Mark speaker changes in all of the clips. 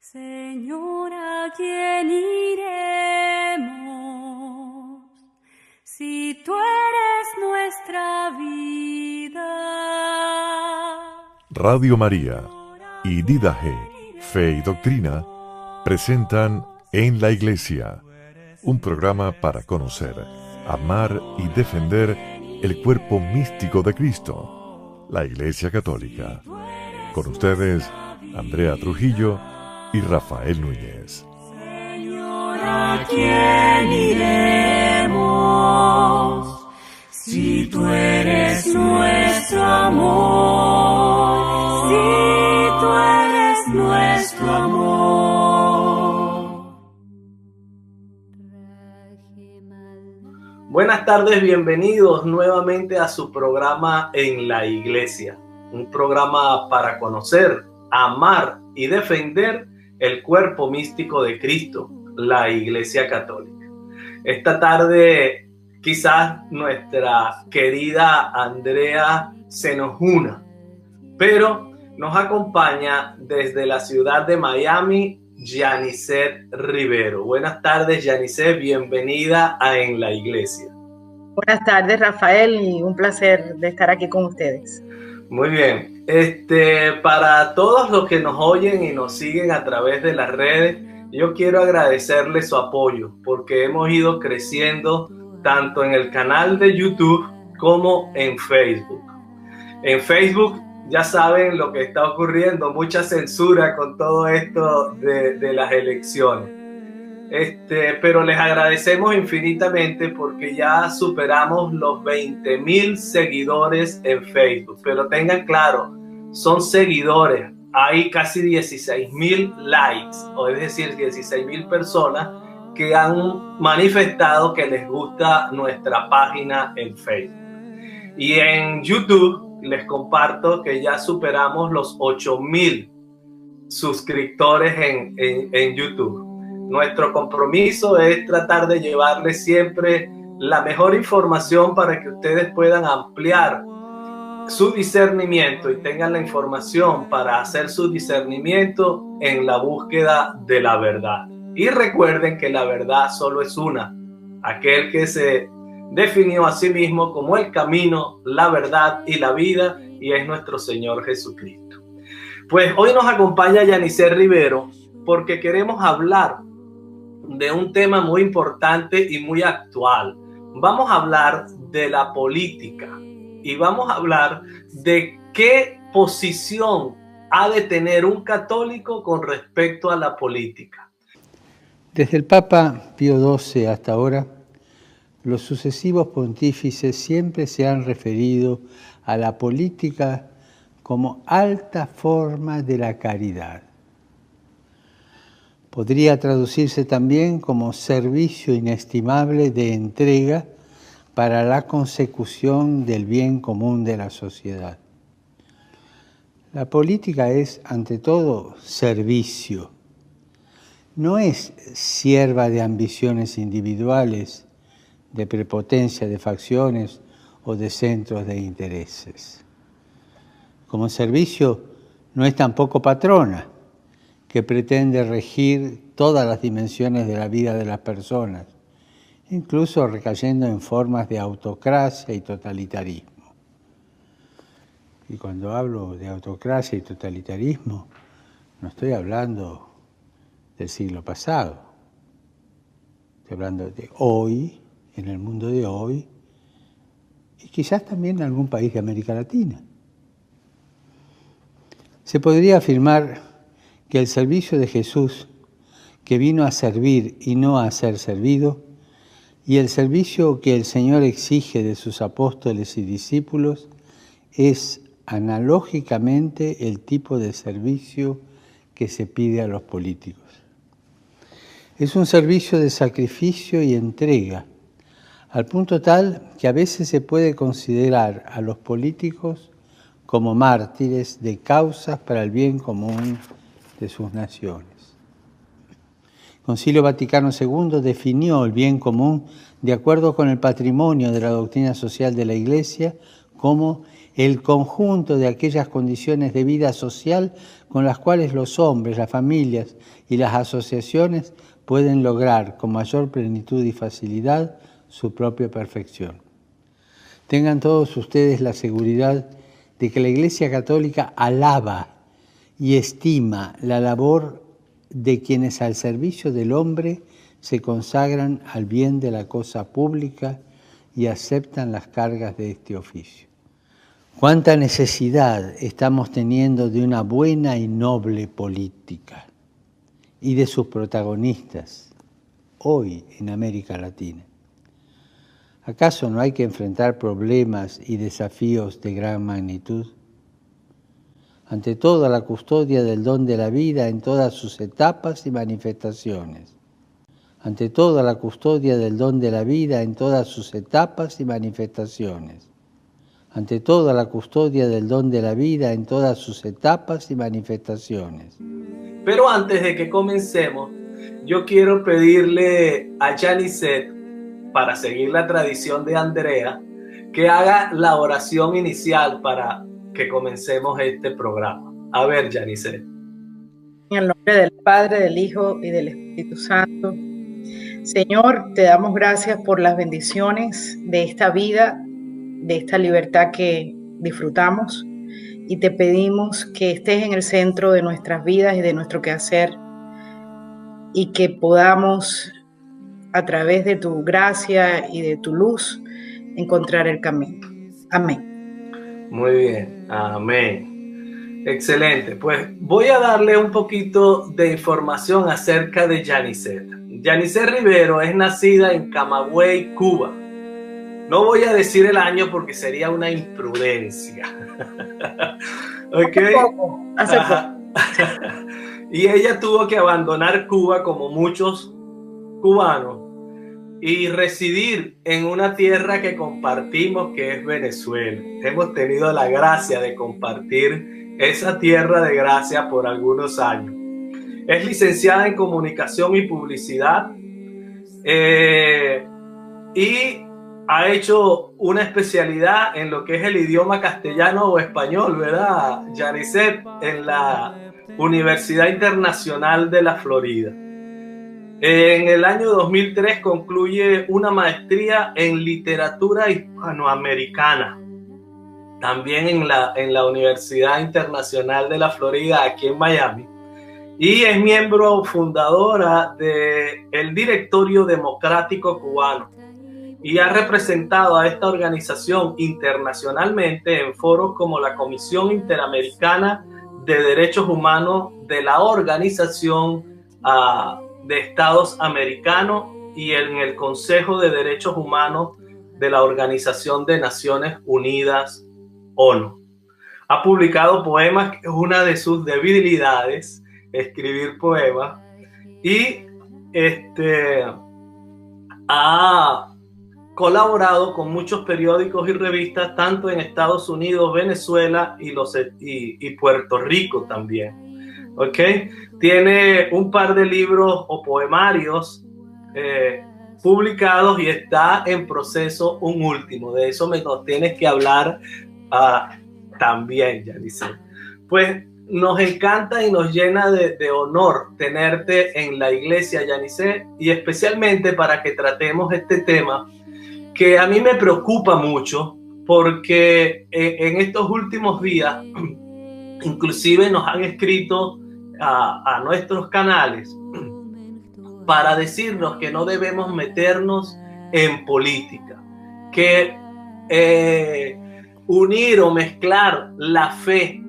Speaker 1: Señor, ¿a quién iremos si tú eres nuestra vida?
Speaker 2: Radio María y Didaje, Fe y Doctrina presentan En la Iglesia, un programa para conocer, amar y defender el cuerpo místico de Cristo, la Iglesia Católica. Con ustedes, Andrea Trujillo y Rafael Núñez.
Speaker 1: Señor, ¿a quién iremos si tú eres nuestro amor? Si tú eres nuestro amor.
Speaker 3: Buenas tardes, bienvenidos nuevamente a su programa En la Iglesia, un programa para conocer, amar y defender el cuerpo místico de Cristo, la Iglesia Católica. Esta tarde quizás nuestra querida Andrea se nos una, pero nos acompaña desde la ciudad de Miami, Yanicet Rivero. Buenas tardes, Yanicet, bienvenida a En la Iglesia.
Speaker 4: Buenas tardes, Rafael, y un placer de estar aquí con ustedes.
Speaker 3: Muy bien. Para todos los que nos oyen y nos siguen a través de las redes, yo quiero agradecerles su apoyo porque hemos ido creciendo tanto en el canal de YouTube como en Facebook. En Facebook ya saben lo que está ocurriendo, mucha censura con todo esto de las elecciones. Pero les agradecemos infinitamente porque ya superamos los 20,000 seguidores en Facebook. Pero tengan claro, son seguidores. Hay casi 16,000 likes, o es decir, 16,000 personas que han manifestado que les gusta nuestra página en Facebook. Y en YouTube les comparto que ya superamos los 8,000 suscriptores en YouTube. Nuestro compromiso es tratar de llevarles siempre la mejor información para que ustedes puedan ampliar su discernimiento y tengan la información para hacer su discernimiento en la búsqueda de la verdad. Y recuerden que la verdad solo es una, aquel que se definió a sí mismo como el camino, la verdad y la vida, y es nuestro Señor Jesucristo. Pues hoy nos acompaña Yanicet Rivero porque queremos hablar de un tema muy importante y muy actual. Vamos a hablar de la política y vamos a hablar de qué posición ha de tener un católico con respecto a la política.
Speaker 5: Desde el Papa Pío XII hasta ahora, los sucesivos pontífices siempre se han referido a la política como alta forma de la caridad. Podría traducirse también como servicio inestimable de entrega para la consecución del bien común de la sociedad. La política es, ante todo, servicio. No es sierva de ambiciones individuales, de prepotencia de facciones o de centros de intereses. Como servicio, no es tampoco patrona, que pretende regir todas las dimensiones de la vida de las personas, incluso recayendo en formas de autocracia y totalitarismo. Y cuando hablo de autocracia y totalitarismo, no estoy hablando del siglo pasado. Estoy hablando de hoy, en el mundo de hoy, y quizás también en algún país de América Latina. Se podría afirmar que el servicio de Jesús, que vino a servir y no a ser servido, y el servicio que el Señor exige de sus apóstoles y discípulos, es analógicamente el tipo de servicio que se pide a los políticos. Es un servicio de sacrificio y entrega, al punto tal que a veces se puede considerar a los políticos como mártires de causas para el bien común de sus naciones. El Concilio Vaticano II definió el bien común de acuerdo con el patrimonio de la doctrina social de la Iglesia como el conjunto de aquellas condiciones de vida social con las cuales los hombres, las familias y las asociaciones pueden lograr con mayor plenitud y facilidad su propia perfección. Tengan todos ustedes la seguridad de que la Iglesia Católica alaba y estima la labor de quienes al servicio del hombre se consagran al bien de la cosa pública y aceptan las cargas de este oficio. Cuánta necesidad estamos teniendo de una buena y noble política y de sus protagonistas hoy en América Latina. ¿Acaso no hay que enfrentar problemas y desafíos de gran magnitud? Ante todo, la custodia del don de la vida en todas sus etapas y manifestaciones. Ante todo, la custodia del don de la vida en todas sus etapas y manifestaciones. Ante todo, la custodia del don de la vida en todas sus etapas y manifestaciones.
Speaker 3: Pero antes de que comencemos, yo quiero pedirle a Janicet, para seguir la tradición de Andrea, que haga la oración inicial para que comencemos este programa. A ver, Janicet.
Speaker 4: En el nombre del Padre, del Hijo y del Espíritu Santo. Señor, te damos gracias por las bendiciones de esta vida, de esta libertad que disfrutamos, y te pedimos que estés en el centro de nuestras vidas y de nuestro quehacer, y que podamos, a través de tu gracia y de tu luz, encontrar el camino. Amén.
Speaker 3: Muy bien, amén. Excelente, pues voy a darle un poquito de información acerca de Janicet. Janicet Rivero es nacida en Camagüey, Cuba. No voy a decir el año porque sería una imprudencia. ¿Ok?
Speaker 4: Hace poco.
Speaker 3: Y ella tuvo que abandonar Cuba como muchos cubanos y residir en una tierra que compartimos, que es Venezuela. Hemos tenido la gracia de compartir esa tierra de gracia por algunos años. Es licenciada en Comunicación y Publicidad y ha hecho una especialidad en lo que es el idioma castellano o español, ¿verdad, Janicet? En la Universidad Internacional de la Florida. En el año 2003 concluye una maestría en literatura hispanoamericana, también en la Universidad Internacional de la Florida, aquí en Miami, y es miembro fundadora del Directorio Democrático Cubano y ha representado a esta organización internacionalmente en foros como la Comisión Interamericana de Derechos Humanos de la Organización de Estados Americanos y en el Consejo de Derechos Humanos de la Organización de Naciones Unidas, ONU. Ha publicado poemas, que es una de sus debilidades, escribir poemas, y ha colaborado con muchos periódicos y revistas, tanto en Estados Unidos, Venezuela y Puerto Rico también. ¿Ok? Tiene un par de libros o poemarios publicados y está en proceso un último. De eso nos tienes que hablar también, Janicet. Pues nos encanta y nos llena de honor tenerte en la iglesia, Janicet, y especialmente para que tratemos este tema que a mí me preocupa mucho, porque en estos últimos días inclusive nos han escrito a nuestros canales para decirnos que no debemos meternos en política, que unir o mezclar la fe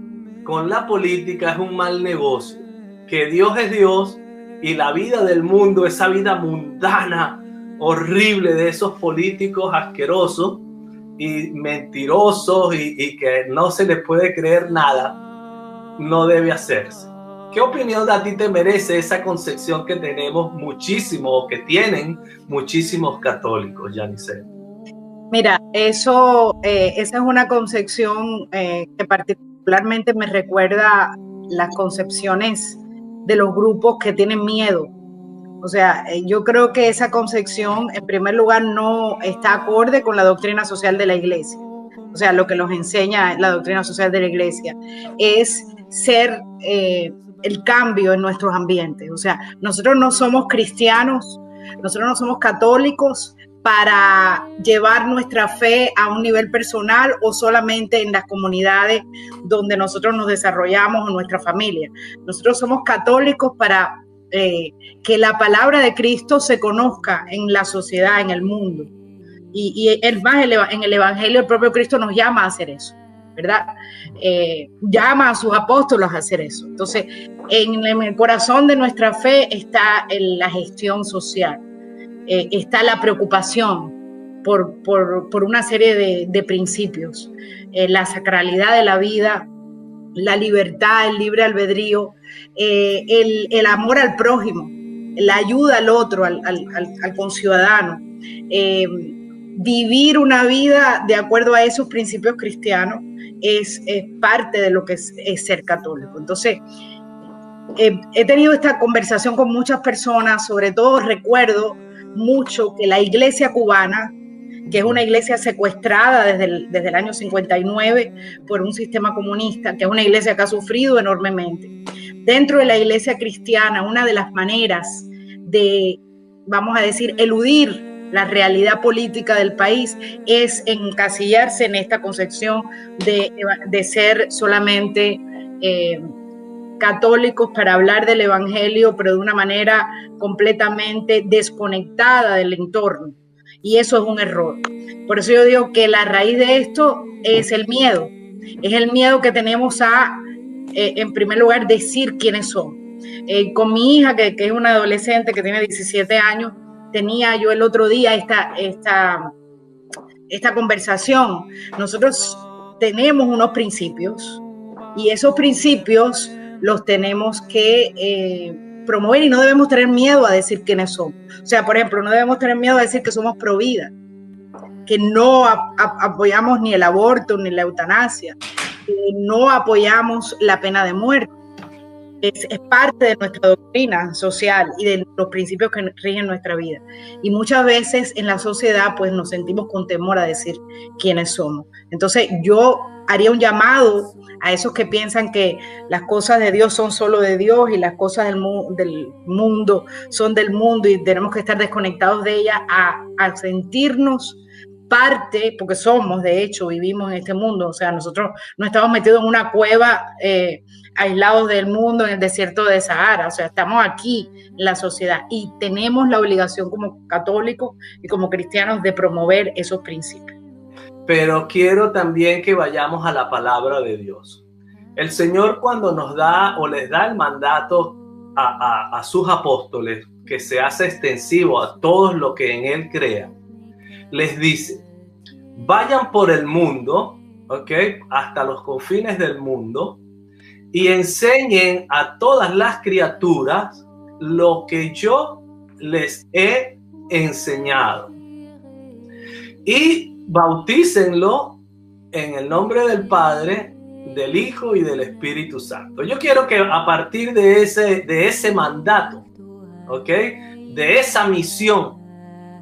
Speaker 3: con la política es un mal negocio, que Dios es Dios y la vida del mundo, esa vida mundana, horrible de esos políticos asquerosos y mentirosos y que no se les puede creer nada, no debe hacerse. ¿Qué opinión a ti te merece esa concepción que tenemos muchísimo, o que tienen muchísimos católicos, Janicet?
Speaker 4: Mira, esa es una concepción que particularmente me recuerda las concepciones de los grupos que tienen miedo. O sea, yo creo que esa concepción, en primer lugar, no está acorde con la doctrina social de la Iglesia. o sea, lo que nos enseña la doctrina social de la Iglesia, es ser el cambio en nuestros ambientes. O sea, nosotros no somos cristianos, nosotros no somos católicos para llevar nuestra fe a un nivel personal o solamente en las comunidades donde nosotros nos desarrollamos o nuestra familia. Nosotros somos católicos para que la palabra de Cristo se conozca en la sociedad, en el mundo. Y en el Evangelio el propio Cristo nos llama a hacer eso, ¿verdad? Llama a sus apóstoles a hacer eso. Entonces, en el corazón de nuestra fe está la gestión social, está la preocupación por una serie de principios, la sacralidad de la vida, la libertad, el libre albedrío, el amor al prójimo, la ayuda al otro, al conciudadano, vivir una vida de acuerdo a esos principios cristianos es parte de lo que es ser católico. Entonces, he tenido esta conversación con muchas personas, sobre todo recuerdo mucho que la iglesia cubana, que es una iglesia secuestrada desde el año 59 por un sistema comunista, que es una iglesia que ha sufrido enormemente. Dentro de la iglesia cristiana, una de las maneras de, vamos a decir, eludir la realidad política del país es encasillarse en esta concepción de ser solamente católicos para hablar del evangelio, pero de una manera completamente desconectada del entorno. Y eso es un error. Por eso yo digo que la raíz de esto es el miedo. Es el miedo que tenemos a, en primer lugar, decir quiénes somos. Con mi hija, que es una adolescente que tiene 17 años, tenía yo el otro día esta conversación. Nosotros tenemos unos principios y esos principios los tenemos que promover y no debemos tener miedo a decir quiénes somos. O sea, por ejemplo, no debemos tener miedo a decir que somos pro vida, que no apoyamos ni el aborto ni la eutanasia, que no apoyamos la pena de muerte. Es parte de nuestra doctrina social y de los principios que rigen nuestra vida. Y muchas veces en la sociedad pues nos sentimos con temor a decir quiénes somos. Entonces yo haría un llamado a esos que piensan que las cosas de Dios son solo de Dios y las cosas del mundo son del mundo y tenemos que estar desconectados de ellas, a sentirnos parte, porque somos, de hecho, vivimos en este mundo. O sea, nosotros no estamos metidos en una cueva aislados del mundo en el desierto de Sahara. O sea, estamos aquí en la sociedad y tenemos la obligación como católicos y como cristianos de promover esos principios.
Speaker 3: Pero quiero también que vayamos a la palabra de Dios. El Señor, cuando nos da o les da el mandato a sus apóstoles, que se hace extensivo a todos los que en Él crean, les dice: vayan por el mundo, ¿ok?, hasta los confines del mundo, y enseñen a todas las criaturas lo que yo les he enseñado. Y bautícenlo en el nombre del Padre, del Hijo y del Espíritu Santo. Yo quiero que a partir de ese mandato, ¿ok?, de esa misión,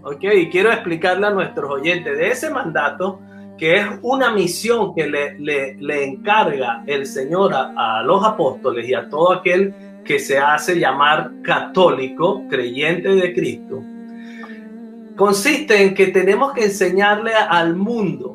Speaker 3: ¿ok?, y quiero explicarle a nuestros oyentes de ese mandato, que es una misión que le encarga el Señor a los apóstoles y a todo aquel que se hace llamar católico, creyente de Cristo. Consiste en que tenemos que enseñarle al mundo,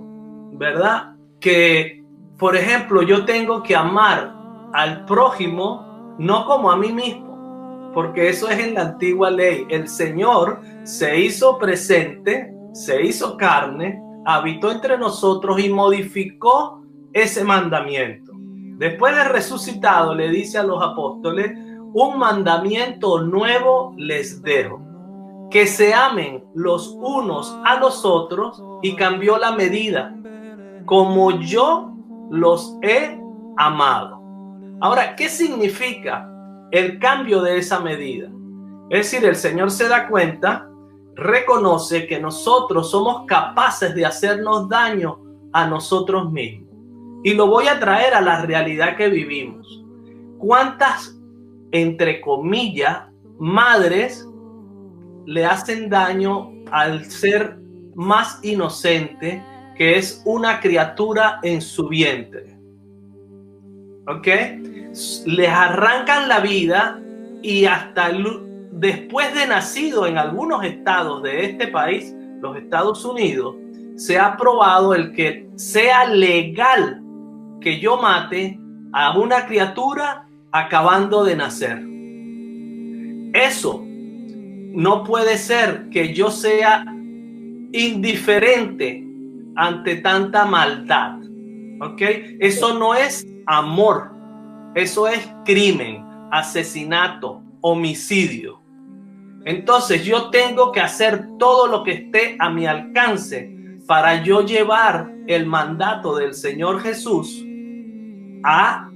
Speaker 3: ¿verdad?, que, por ejemplo, yo tengo que amar al prójimo no como a mí mismo, porque eso es en la antigua ley. El Señor se hizo presente, se hizo carne, habitó entre nosotros y modificó ese mandamiento. Después de resucitado, le dice a los apóstoles: un mandamiento nuevo les dejo, que se amen los unos a los otros, y cambió la medida, como yo los he amado. Ahora, ¿qué significa el cambio de esa medida? Es decir, el Señor se da cuenta, reconoce que nosotros somos capaces de hacernos daño a nosotros mismos. Y lo voy a traer a la realidad que vivimos. ¿Cuántas, entre comillas, madres le hacen daño al ser más inocente que es una criatura en su vientre. ¿Ok? Les arrancan la vida y hasta después de nacido en algunos estados de este país, los Estados Unidos, se ha aprobado el que sea legal que yo mate a una criatura acabando de nacer. Eso no puede ser, que yo sea indiferente ante tanta maldad. ¿Ok? Eso no es amor, eso es crimen, asesinato, homicidio. Entonces yo tengo que hacer todo lo que esté a mi alcance para yo llevar el mandato del Señor Jesús a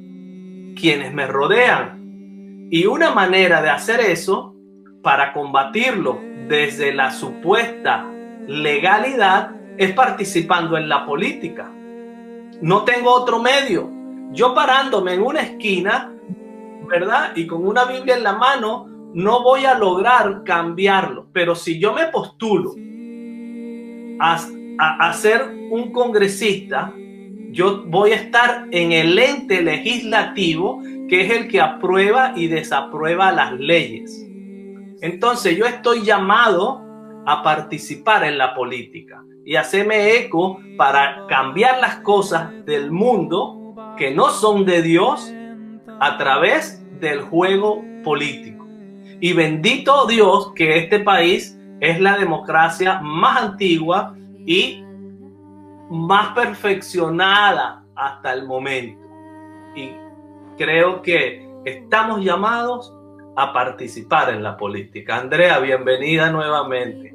Speaker 3: quienes me rodean. Y una manera de hacer eso, para combatirlo desde la supuesta legalidad, es participando en la política. No tengo otro medio. Yo parándome en una esquina, ¿verdad? Y con una Biblia en la mano, no voy a lograr cambiarlo. Pero si yo me postulo a ser un congresista, yo voy a estar en el ente legislativo, que es el que aprueba y desaprueba las leyes. Entonces yo estoy llamado a participar en la política y hacerme eco para cambiar las cosas del mundo que no son de Dios a través del juego político. Y bendito Dios que este país es la democracia más antigua y más perfeccionada hasta el momento. Y creo que estamos llamados a participar en la política. Andrea, bienvenida nuevamente.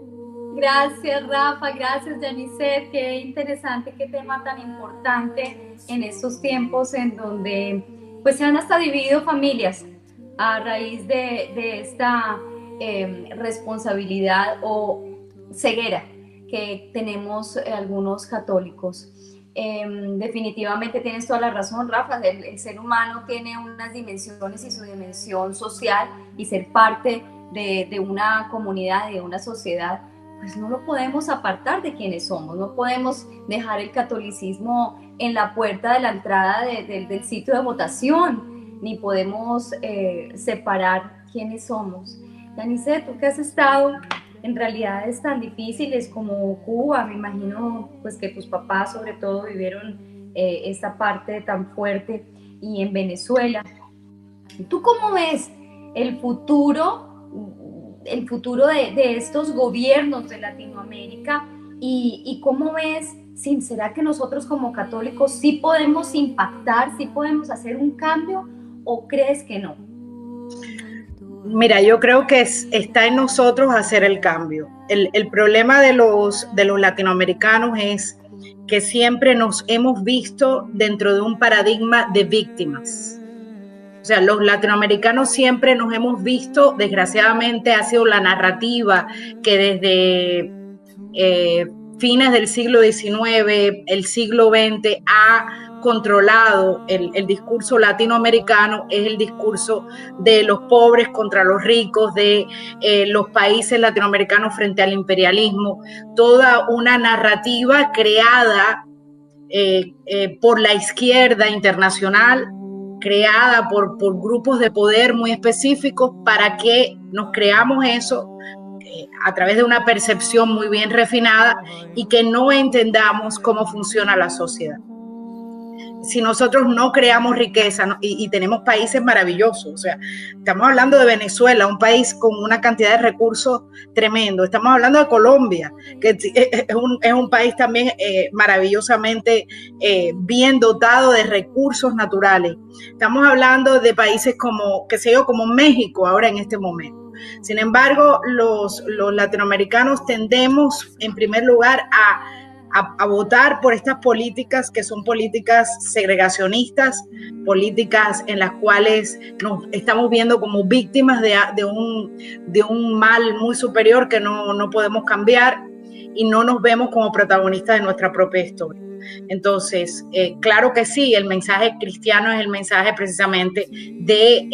Speaker 6: Gracias, Rafa. Gracias, Yanisset. Qué interesante, qué tema tan importante en estos tiempos en donde pues se han hasta dividido familias a raíz de esta responsabilidad o ceguera que tenemos algunos católicos. Definitivamente tienes toda la razón, Rafa. El ser humano tiene unas dimensiones y su dimensión social, y ser parte de una comunidad, de una sociedad, pues no lo podemos apartar de quienes somos. No podemos dejar el catolicismo en la puerta de la entrada del sitio de votación, ni podemos separar quiénes somos. Yanisset, tú que has estado en realidades tan difíciles como Cuba, me imagino pues que tus papás sobre todo vivieron esta parte tan fuerte, y en Venezuela. ¿Tú cómo ves el futuro de estos gobiernos de Latinoamérica? Y cómo ves, ¿será que nosotros como católicos sí podemos impactar, sí podemos hacer un cambio, o crees que no?
Speaker 4: Mira, yo creo que está en nosotros hacer el cambio. El problema de los latinoamericanos es que siempre nos hemos visto dentro de un paradigma de víctimas. O sea, los latinoamericanos siempre nos hemos visto, desgraciadamente ha sido la narrativa que desde fines del siglo XIX, el siglo XX, ha controlado el discurso latinoamericano. Es el discurso de los pobres contra los ricos, de los países latinoamericanos frente al imperialismo, toda una narrativa creada por la izquierda internacional, creada por grupos de poder muy específicos, para que nos creamos eso a través de una percepción muy bien refinada y que no entendamos cómo funciona la sociedad. Si nosotros no creamos riqueza, ¿no? y tenemos países maravillosos, o sea, estamos hablando de Venezuela, un país con una cantidad de recursos tremendo. Estamos hablando de Colombia, que es un país también maravillosamente bien dotado de recursos naturales. Estamos hablando de países como, qué sé yo, como México ahora en este momento. Sin embargo, los latinoamericanos tendemos, en primer lugar, a votar por estas políticas que son políticas segregacionistas, políticas en las cuales nos estamos viendo como víctimas de un mal muy superior que no podemos cambiar, y no nos vemos como protagonistas de nuestra propia historia. Entonces, claro que sí, el mensaje cristiano es el mensaje precisamente de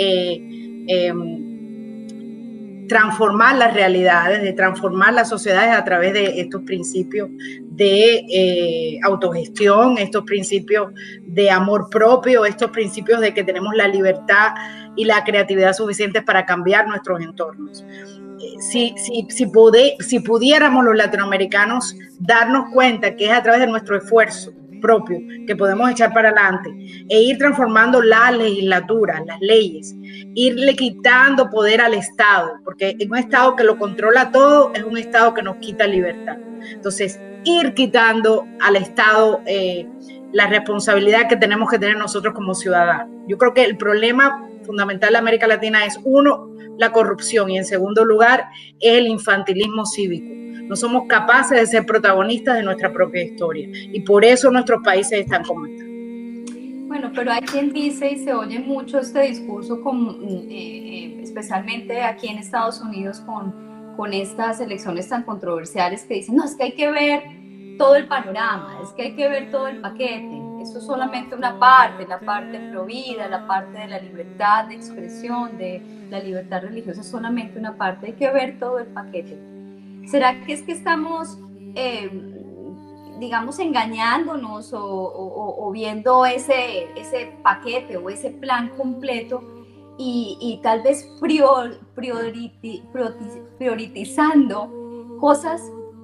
Speaker 4: transformar las realidades, de transformar las sociedades a través de estos principios de autogestión, estos principios de amor propio, estos principios de que tenemos la libertad y la creatividad suficientes para cambiar nuestros entornos. Si pudiéramos los latinoamericanos darnos cuenta que es a través de nuestro esfuerzo propio que podemos echar para adelante e ir transformando la legislatura, las leyes, irle quitando poder al Estado, porque en un Estado que lo controla todo es un Estado que nos quita libertad. Entonces, ir quitando al Estado la responsabilidad que tenemos que tener nosotros como ciudadanos. Yo creo que el problema fundamental de América Latina es, uno, la corrupción, y en segundo lugar es el infantilismo cívico. No somos capaces de ser protagonistas de nuestra propia historia y por eso nuestros países están como están.
Speaker 6: Bueno, pero hay quien dice, y se oye mucho este discurso, especialmente aquí en Estados Unidos con estas elecciones tan controversiales, que dicen, no, es que hay que ver todo el panorama, es que hay que ver todo el paquete. Esto es solamente una parte, la parte pro vida, la parte de la libertad de expresión, de la libertad religiosa, es solamente una parte, hay que ver todo el paquete. ¿Será que es que estamos, digamos, engañándonos o viendo ese paquete o ese plan completo y tal vez priorizando cosas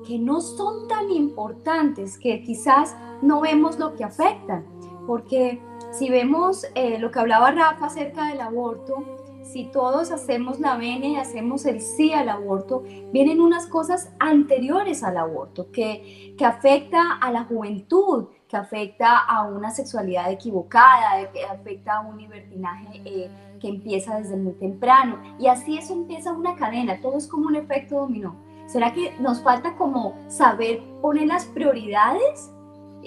Speaker 6: que no son tan importantes, que quizás no vemos lo que afectan? Porque si vemos lo que hablaba Rafa acerca del aborto, si todos hacemos la venia y hacemos el sí al aborto, vienen unas cosas anteriores al aborto que afecta a la juventud, que afecta a una sexualidad equivocada, que afecta a un libertinaje que empieza desde muy temprano. Y así eso empieza una cadena, todo es como un efecto dominó. ¿Será que nos falta como saber poner las prioridades?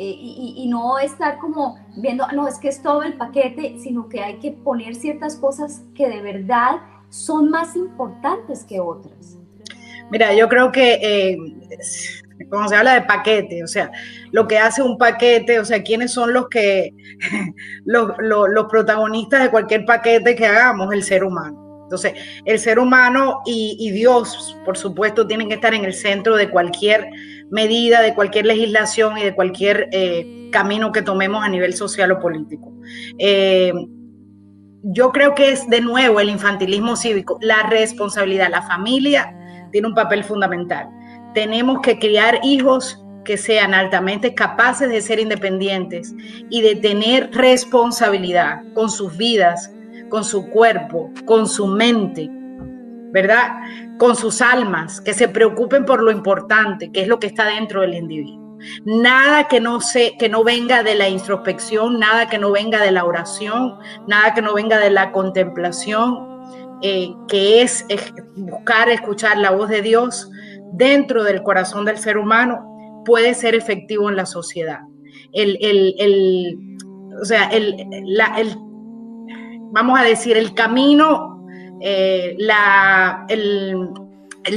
Speaker 6: Y no estar como viendo, no, es que es todo el paquete, sino que hay que poner ciertas cosas que de verdad son más importantes que otras.
Speaker 4: Mira, yo creo que cuando se habla de paquete, o sea, lo que hace un paquete, o sea, ¿quiénes son los que los protagonistas de cualquier paquete que hagamos? El ser humano. Entonces, el ser humano y Dios, por supuesto, tienen que estar en el centro de cualquier medida, de cualquier legislación y de cualquier camino que tomemos a nivel social o político. Yo creo que es, de nuevo, el infantilismo cívico, la responsabilidad. La familia tiene un papel fundamental. Tenemos que criar hijos que sean altamente capaces de ser independientes y de tener responsabilidad con sus vidas, con su cuerpo, con su mente, ¿verdad? Con sus almas, que se preocupen por lo importante, que es lo que está dentro del individuo. Nada que no venga de la introspección, nada que no venga de la oración, nada que no venga de la contemplación, que es buscar escuchar la voz de Dios dentro del corazón del ser humano, puede ser efectivo en la sociedad. Vamos a decir, el camino, el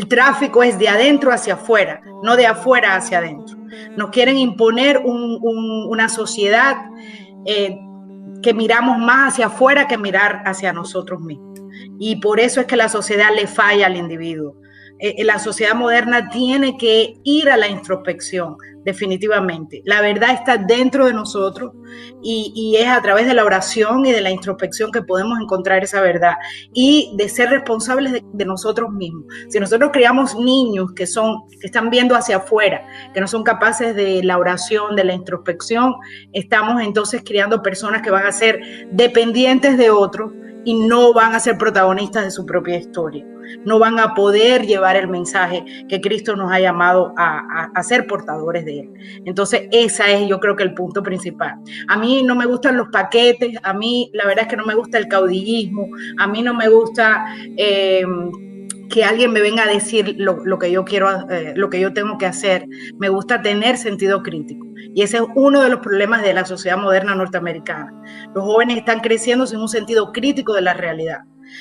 Speaker 4: tráfico es de adentro hacia afuera, no de afuera hacia adentro. Nos quieren imponer una sociedad que miramos más hacia afuera que mirar hacia nosotros mismos. Y por eso es que la sociedad le falla al individuo. La sociedad moderna tiene que ir a la introspección, definitivamente. La verdad está dentro de nosotros y es a través de la oración y de la introspección que podemos encontrar esa verdad y de ser responsables de nosotros mismos. Si nosotros criamos niños que están viendo hacia afuera, que no son capaces de la oración, de la introspección, estamos entonces criando personas que van a ser dependientes de otros y no van a ser protagonistas de su propia historia. No van a poder llevar el mensaje que Cristo nos ha llamado a ser portadores de él. Entonces, ese es, yo creo, que el punto principal. A mí no me gustan los paquetes, a mí la verdad es que no me gusta el caudillismo, a mí no me gusta que alguien me venga a decir lo que yo quiero, lo que yo tengo que hacer. Me gusta tener sentido crítico. Y ese es uno de los problemas de la sociedad moderna norteamericana. Los jóvenes están creciendo sin un sentido crítico de la realidad.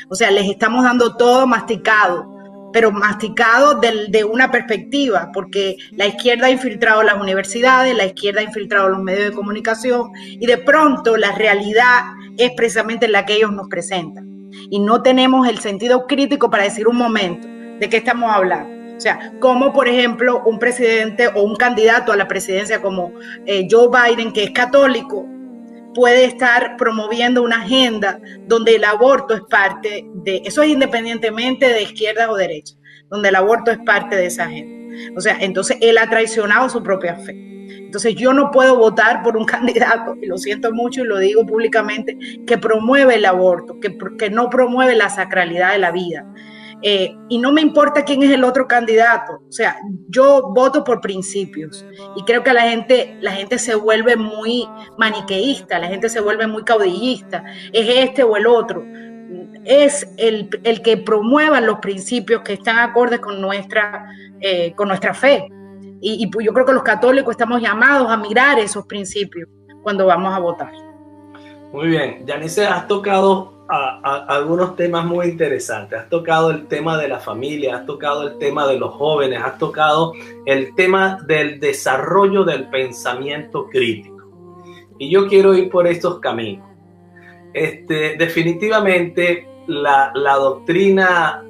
Speaker 4: O sea, les estamos dando todo masticado, pero masticado de una perspectiva, porque la izquierda ha infiltrado las universidades, la izquierda ha infiltrado los medios de comunicación y de pronto la realidad es precisamente la que ellos nos presentan. y no tenemos el sentido crítico para decir un momento de qué estamos hablando. O sea, como por ejemplo un presidente o un candidato a la presidencia como Joe Biden, que es católico, puede estar promoviendo una agenda donde el aborto es parte de, eso es independientemente de izquierda o derecha, donde el aborto es parte de esa agenda. O sea, entonces él ha traicionado su propia fe. Entonces yo no puedo votar por un candidato, y lo siento mucho y lo digo públicamente, que promueve el aborto, que no promueve la sacralidad de la vida. Y no me importa quién es el otro candidato, o sea, yo voto por principios y creo que la gente se vuelve muy maniqueísta, la gente se vuelve muy caudillista, es este o el otro, es el que promueva los principios que están acordes con nuestra fe. Y pues yo creo que los católicos estamos llamados a mirar esos principios cuando vamos a votar.
Speaker 3: Muy bien, Yanice, has tocado a algunos temas muy interesantes. Has tocado el tema de la familia, has tocado el tema de los jóvenes, has tocado el tema del desarrollo del pensamiento crítico. Y yo quiero ir por estos caminos. Definitivamente la doctrina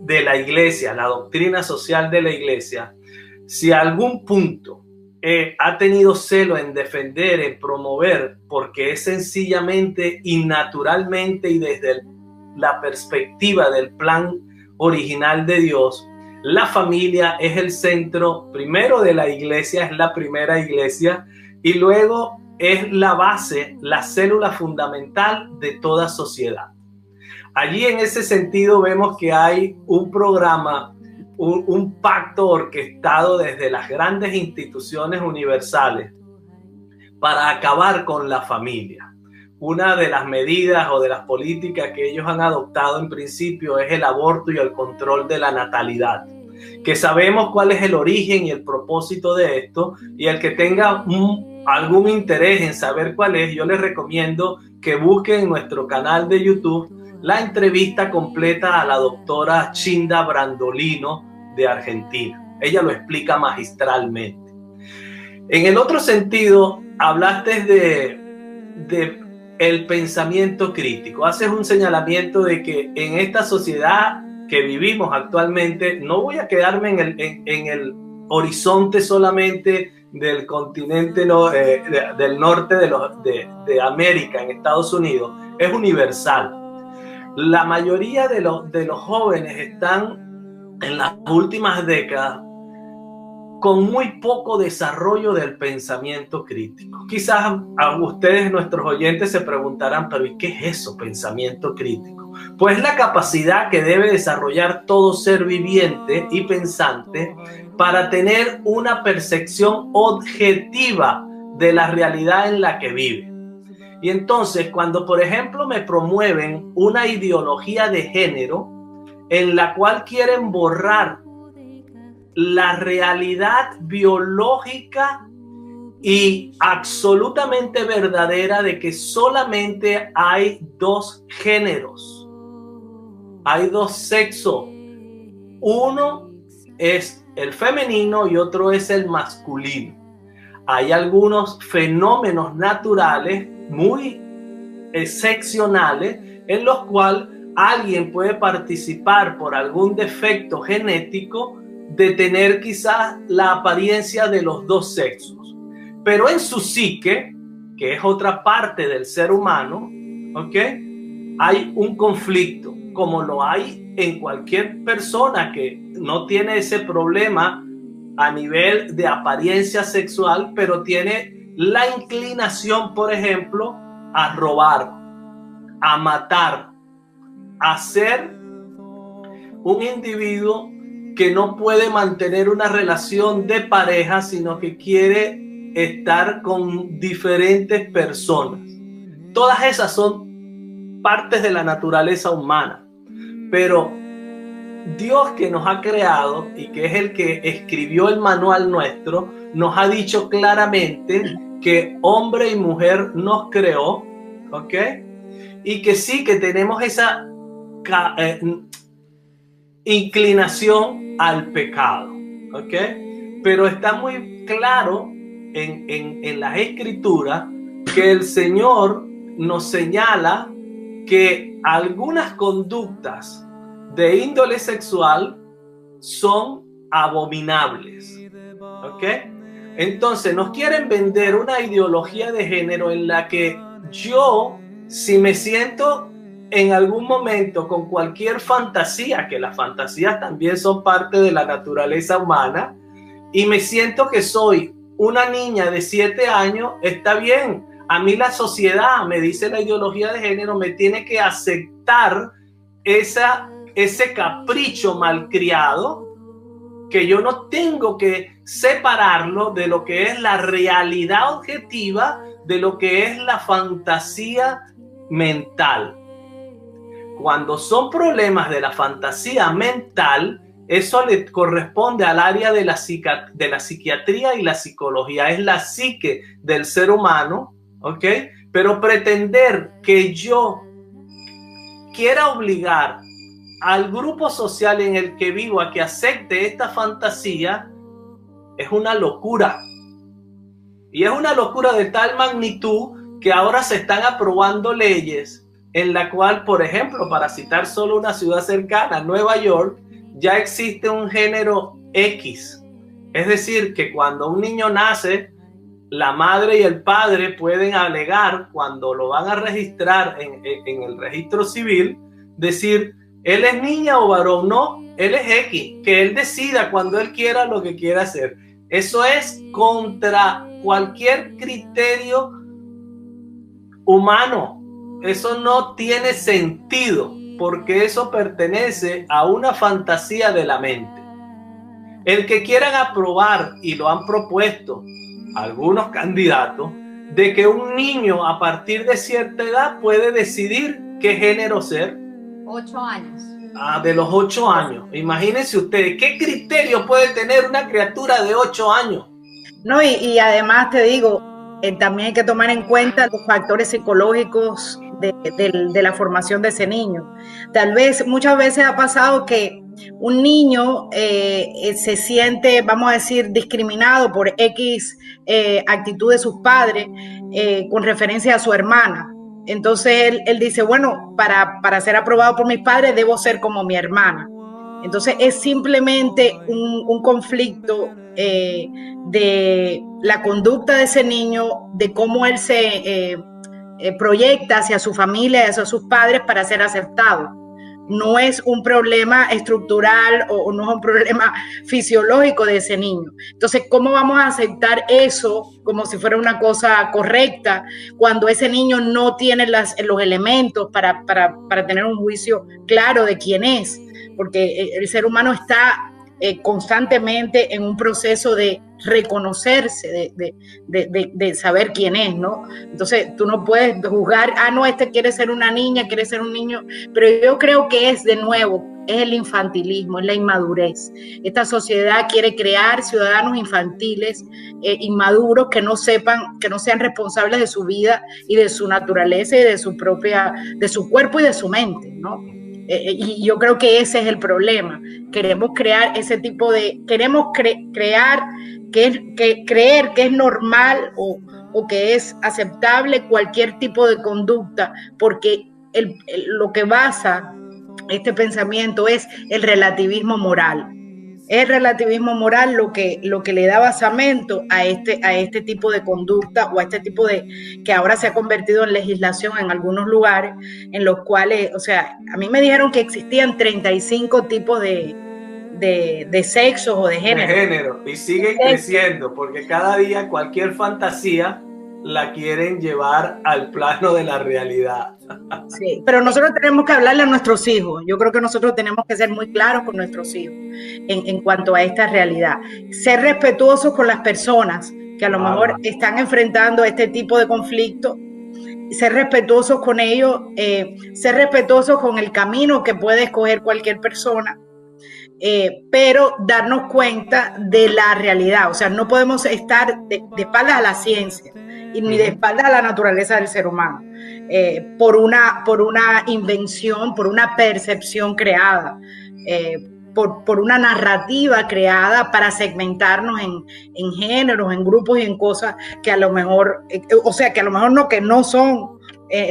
Speaker 3: de la iglesia, la doctrina social de la iglesia, si a algún punto ha tenido celo en defender, en promover, porque es sencillamente y naturalmente y desde la perspectiva del plan original de Dios, la familia es el centro primero de la iglesia, es la primera iglesia, y luego es la base, la célula fundamental de toda sociedad. Allí en ese sentido vemos que hay un programa, un pacto orquestado desde las grandes instituciones universales para acabar con la familia. Una de las medidas o de las políticas que ellos han adoptado en principio es el aborto y el control de la natalidad, que sabemos cuál es el origen y el propósito de esto, y el que tenga algún interés en saber cuál es, yo les recomiendo que busquen en nuestro canal de YouTube la entrevista completa a la doctora Chinda Brandolino de Argentina. Ella lo explica magistralmente. En el otro sentido, hablaste de el pensamiento crítico. Haces un señalamiento de que en esta sociedad que vivimos actualmente, no voy a quedarme en el horizonte solamente del continente del norte de América, en Estados Unidos, es universal. La mayoría de los jóvenes están en las últimas décadas con muy poco desarrollo del pensamiento crítico. Quizás a ustedes, nuestros oyentes, se preguntarán, pero ¿y qué es eso, pensamiento crítico? Pues la capacidad que debe desarrollar todo ser viviente y pensante para tener una percepción objetiva de la realidad en la que vive. Y entonces, cuando por ejemplo me promueven una ideología de género en la cual quieren borrar la realidad biológica y absolutamente verdadera de que solamente hay dos géneros, hay dos sexos, uno es el femenino y otro es el masculino. Hay algunos fenómenos naturales muy excepcionales en los cuales alguien puede participar por algún defecto genético de tener quizás la apariencia de los dos sexos, pero en su psique, que es otra parte del ser humano, ¿ok?, hay un conflicto, como lo hay en cualquier persona que no tiene ese problema a nivel de apariencia sexual, pero tiene la inclinación, por ejemplo, a robar, a matar, a ser un individuo que no puede mantener una relación de pareja, sino que quiere estar con diferentes personas. Todas esas son partes de la naturaleza humana, pero Dios, que nos ha creado y que es el que escribió el manual nuestro, nos ha dicho claramente que hombre y mujer nos creó, ¿ok? Y que sí, que tenemos esa inclinación al pecado, ¿ok? Pero está muy claro en las escrituras que el Señor nos señala que algunas conductas de índole sexual son abominables. ¿Ok? Entonces nos quieren vender una ideología de género en la que yo, si me siento en algún momento con cualquier fantasía, que las fantasías también son parte de la naturaleza humana, y me siento que soy una niña de 7 años, está bien. A mí la sociedad, me dice la ideología de género, me tiene que aceptar ese capricho malcriado, que yo no tengo que separarlo de lo que es la realidad objetiva, de lo que es la fantasía mental. Cuando son problemas de la fantasía mental, eso le corresponde al área de la psiquiatría y la psicología. Es la psique del ser humano, ¿ok? Pero pretender que yo quiera obligar al grupo social en el que vivo a que acepte esta fantasía es una locura. Y es una locura de tal magnitud que ahora se están aprobando leyes en la cual, por ejemplo, para citar solo una ciudad cercana, Nueva York, ya existe un género X. Es decir, que cuando un niño nace, la madre y el padre pueden alegar, cuando lo van a registrar en el registro civil, decir, él es niña o varón. No, él es X, que él decida cuando él quiera lo que quiera hacer. Eso es contra cualquier criterio humano. Eso no tiene sentido, porque eso pertenece a una fantasía de la mente. El que quieran aprobar, y lo han propuesto algunos candidatos, de que un niño a partir de cierta edad puede decidir qué género ser.
Speaker 6: 8 años.
Speaker 3: De los 8 años. Imagínense ustedes, ¿qué criterio puede tener una criatura de 8 años?
Speaker 4: No, y además te digo, también hay que tomar en cuenta los factores psicológicos de la formación de ese niño. Tal vez, muchas veces ha pasado que un niño se siente, vamos a decir, discriminado por X actitud de sus padres con referencia a su hermana. Entonces él dice, bueno, para ser aprobado por mis padres debo ser como mi hermana. Entonces es simplemente un conflicto de la conducta de ese niño, de cómo él se proyecta hacia su familia y hacia sus padres para ser aceptado. No es un problema estructural o no es un problema fisiológico de ese niño. Entonces, ¿cómo vamos a aceptar eso como si fuera una cosa correcta cuando ese niño no tiene los elementos para tener un juicio claro de quién es? Porque el ser humano está constantemente en un proceso de reconocerse, de saber quién es, ¿no? Entonces tú no puedes juzgar, no, este quiere ser una niña, quiere ser un niño, pero yo creo que es de nuevo, es el infantilismo, es la inmadurez. Esta sociedad quiere crear ciudadanos infantiles, inmaduros, que no sepan, que no sean responsables de su vida y de su naturaleza y de su cuerpo y de su mente, ¿no? Y yo creo que ese es el problema. Queremos crear ese tipo de, creer que es normal o que es aceptable cualquier tipo de conducta, porque lo que basa este pensamiento es el relativismo moral. Es el relativismo moral lo que le da basamento a este tipo de conducta o a este tipo de, que ahora se ha convertido en legislación en algunos lugares, en los cuales, o sea, a mí me dijeron que existían 35 tipos de sexos o de género.
Speaker 3: De género, y siguen creciendo, porque cada día cualquier fantasía la quieren llevar al plano de la realidad.
Speaker 4: Sí, pero nosotros tenemos que hablarle a nuestros hijos. Yo creo que nosotros tenemos que ser muy claros con nuestros hijos en cuanto a esta realidad. Ser respetuosos con las personas que a lo mejor están enfrentando este tipo de conflicto. Ser respetuosos con ellos, ser respetuosos con el camino que puede escoger cualquier persona. Pero darnos cuenta de la realidad. O sea, no podemos estar de espaldas a la ciencia y ni de espaldas a la naturaleza del ser humano, por una invención, por una percepción creada, por una narrativa creada para segmentarnos en géneros, en grupos y en cosas que a lo mejor, que no son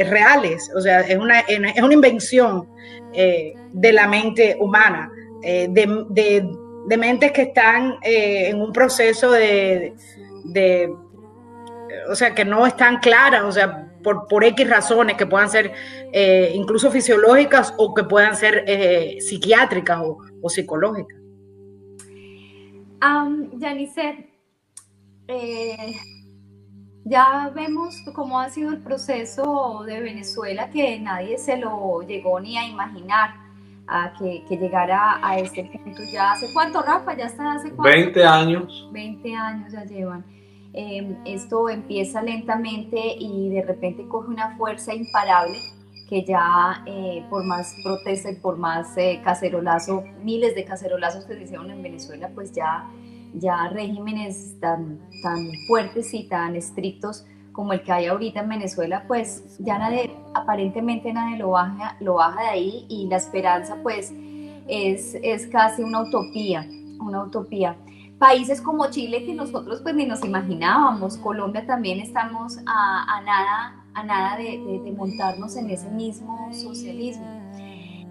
Speaker 4: reales, o sea, es una invención de la mente humana, de mentes que están en un proceso o sea, que no están claras, o sea, por X razones que puedan ser incluso fisiológicas o que puedan ser psiquiátricas o psicológicas.
Speaker 6: Yanisset, ya vemos cómo ha sido el proceso de Venezuela, que nadie se lo llegó ni a imaginar a que llegara a este punto. ¿Ya hace cuánto, Rafa? ¿Ya está hace cuánto?
Speaker 3: 20 años.
Speaker 6: 20 años ya llevan. Esto empieza lentamente y de repente coge una fuerza imparable que ya por más protesta y por más cacerolazo, miles de cacerolazos que se hicieron en Venezuela, pues ya regímenes tan fuertes y tan estrictos como el que hay ahorita en Venezuela, pues ya aparentemente nadie lo baja de ahí, y la esperanza pues es casi una utopía. Países como Chile, que nosotros pues ni nos imaginábamos, Colombia también, estamos a nada de montarnos en ese mismo socialismo.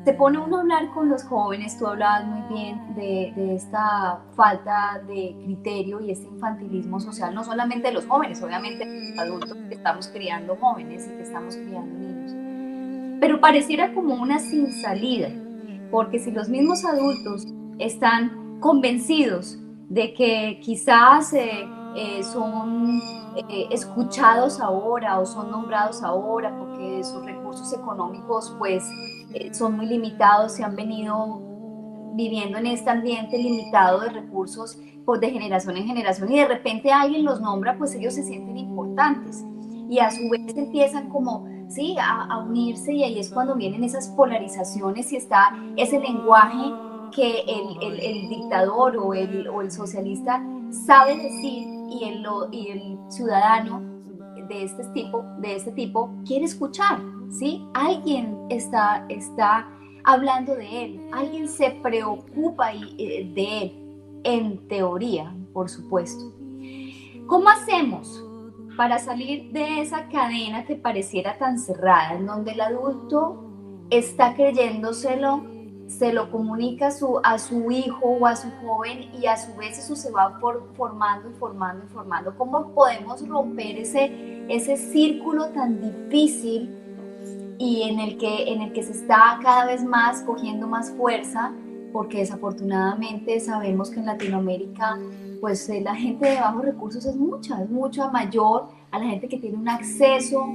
Speaker 6: Se pone uno a hablar con los jóvenes, tú hablabas muy bien de esta falta de criterio y este infantilismo social, no solamente de los jóvenes, obviamente los adultos que estamos criando jóvenes y que estamos criando niños, pero pareciera como una sin salida, porque si los mismos adultos están convencidos de que quizás son escuchados ahora o son nombrados ahora porque sus recursos económicos pues son muy limitados, se han venido viviendo en este ambiente limitado de recursos pues, de generación en generación, y de repente alguien los nombra, pues ellos se sienten importantes y a su vez empiezan como sí, a unirse, y ahí es cuando vienen esas polarizaciones y está ese lenguaje que el dictador o el socialista sabe decir, y el ciudadano de este tipo quiere escuchar, ¿sí? Alguien está hablando de él, alguien se preocupa de él, en teoría, por supuesto. ¿Cómo hacemos para salir de esa cadena que pareciera tan cerrada, en donde el adulto está creyéndoselo, se lo comunica a su hijo o a su joven, y a su vez eso se va formando? ¿Cómo podemos romper ese círculo tan difícil y en el que se está cada vez más cogiendo más fuerza? Porque desafortunadamente sabemos que en Latinoamérica pues la gente de bajos recursos es mucha mayor a la gente que tiene un acceso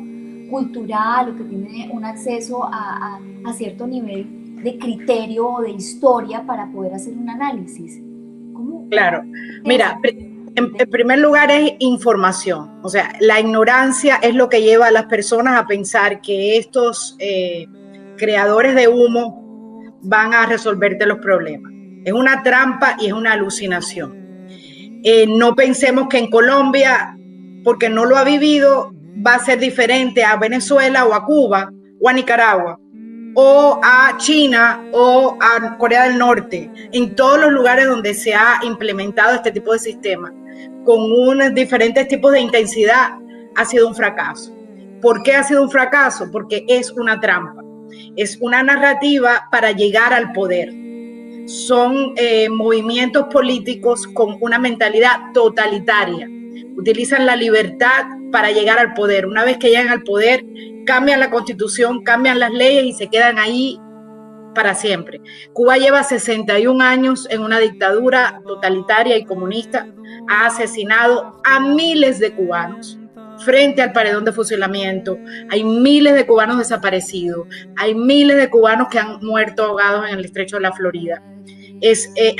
Speaker 6: cultural o que tiene un acceso a cierto nivel de criterio o de historia para poder hacer un análisis. ¿Cómo?
Speaker 4: Claro, mira, en primer lugar es información, o sea, la ignorancia es lo que lleva a las personas a pensar que estos creadores de humo van a resolverte los problemas. Es una trampa y es una alucinación. No pensemos que en Colombia, porque no lo ha vivido, va a ser diferente a Venezuela o a Cuba o a Nicaragua o a China o a Corea del Norte. En todos los lugares donde se ha implementado este tipo de sistema con unos diferentes tipos de intensidad, ha sido un fracaso. ¿Por qué ha sido un fracaso? Porque es una trampa, es una narrativa para llegar al poder. Son movimientos políticos con una mentalidad totalitaria. Utilizan la libertad para llegar al poder. Una vez que llegan al poder, cambian la constitución, cambian las leyes y se quedan ahí para siempre. Cuba lleva 61 años en una dictadura totalitaria y comunista. Ha asesinado a miles de cubanos frente al paredón de fusilamiento. Hay miles de cubanos desaparecidos. Hay miles de cubanos que han muerto ahogados en el estrecho de la Florida.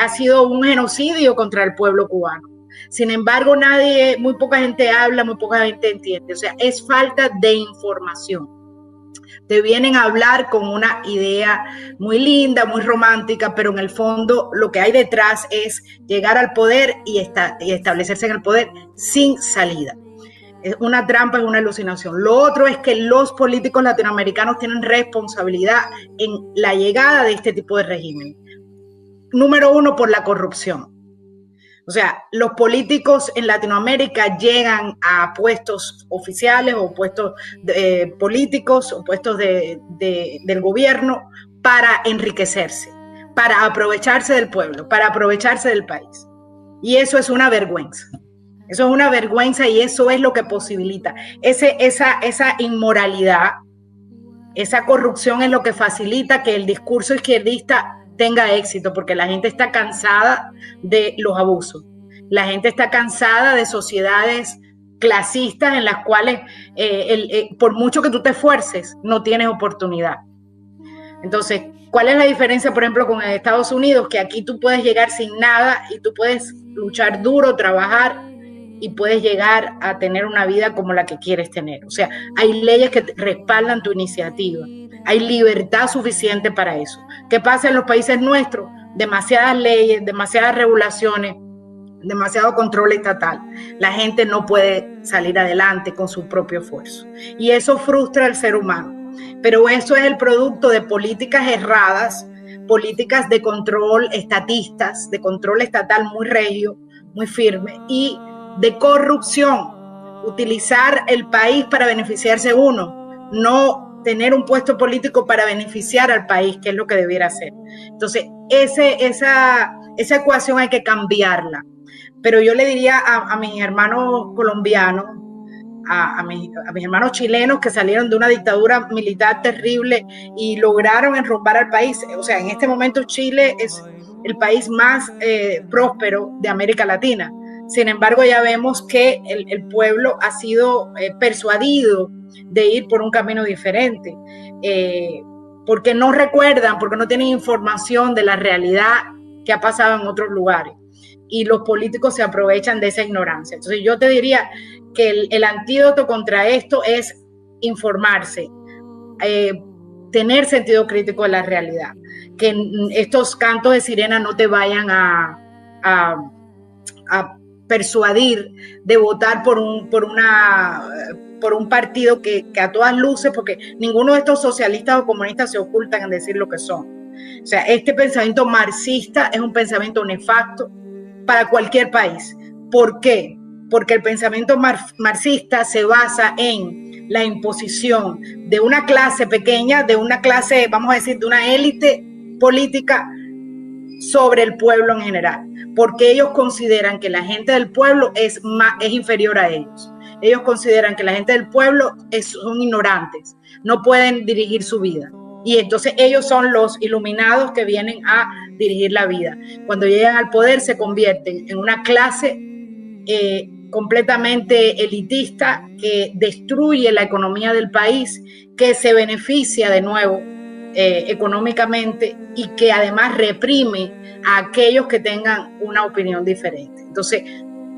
Speaker 4: Ha sido un genocidio contra el pueblo cubano. Sin embargo, muy poca gente habla, muy poca gente entiende. O sea, es falta de información. Te vienen a hablar con una idea muy linda, muy romántica, pero en el fondo lo que hay detrás es llegar al poder y establecerse en el poder sin salida. Es una trampa, es una alucinación. Lo otro es que los políticos latinoamericanos tienen responsabilidad en la llegada de este tipo de régimen. Número uno, por la corrupción. O sea, los políticos en Latinoamérica llegan a puestos oficiales o puestos políticos o puestos del gobierno para enriquecerse, para aprovecharse del pueblo, para aprovecharse del país. Y eso es una vergüenza. Eso es una vergüenza y eso es lo que posibilita. Esa inmoralidad, esa corrupción es lo que facilita que el discurso izquierdista tenga éxito, porque la gente está cansada de los abusos. La gente está cansada de sociedades clasistas en las cuales por mucho que tú te esfuerces, no tienes oportunidad. Entonces, ¿cuál es la diferencia, por ejemplo, con Estados Unidos? Que aquí tú puedes llegar sin nada y tú puedes luchar duro, trabajar y puedes llegar a tener una vida como la que quieres tener. O sea, hay leyes que respaldan tu iniciativa. Hay libertad suficiente para eso. ¿Qué pasa en los países nuestros? Demasiadas leyes, demasiadas regulaciones, demasiado control estatal. La gente no puede salir adelante con su propio esfuerzo. Y eso frustra al ser humano. Pero eso es el producto de políticas erradas, políticas de control estatistas, de control estatal muy regio, muy firme, y de corrupción. Utilizar el país para beneficiarse uno, no tener un puesto político para beneficiar al país, que es lo que debiera hacer. Entonces, esa ecuación hay que cambiarla. Pero yo le diría a mis hermanos colombianos, a mis hermanos chilenos que salieron de una dictadura militar terrible y lograron enrumbar al país. O sea, en este momento Chile es el país más próspero de América Latina. Sin embargo, ya vemos que el pueblo ha sido persuadido de ir por un camino diferente, porque no recuerdan, porque no tienen información de la realidad que ha pasado en otros lugares, y los políticos se aprovechan de esa ignorancia. Entonces yo te diría que el antídoto contra esto es informarse, tener sentido crítico de la realidad, que estos cantos de sirena no te vayan a persuadir de votar por un partido que a todas luces, porque ninguno de estos socialistas o comunistas se ocultan en decir lo que son. O sea, este pensamiento marxista es un pensamiento nefasto para cualquier país. ¿Por qué? Porque el pensamiento marxista se basa en la imposición de una clase pequeña, de una clase, vamos a decir, de una élite política sobre el pueblo en general, porque ellos consideran que la gente del pueblo es inferior a ellos. Ellos consideran que la gente del pueblo son ignorantes, no pueden dirigir su vida. Y entonces ellos son los iluminados que vienen a dirigir la vida. Cuando llegan al poder se convierten en una clase completamente elitista que destruye la economía del país, que se beneficia de nuevo económicamente y que además reprime a aquellos que tengan una opinión diferente. Entonces,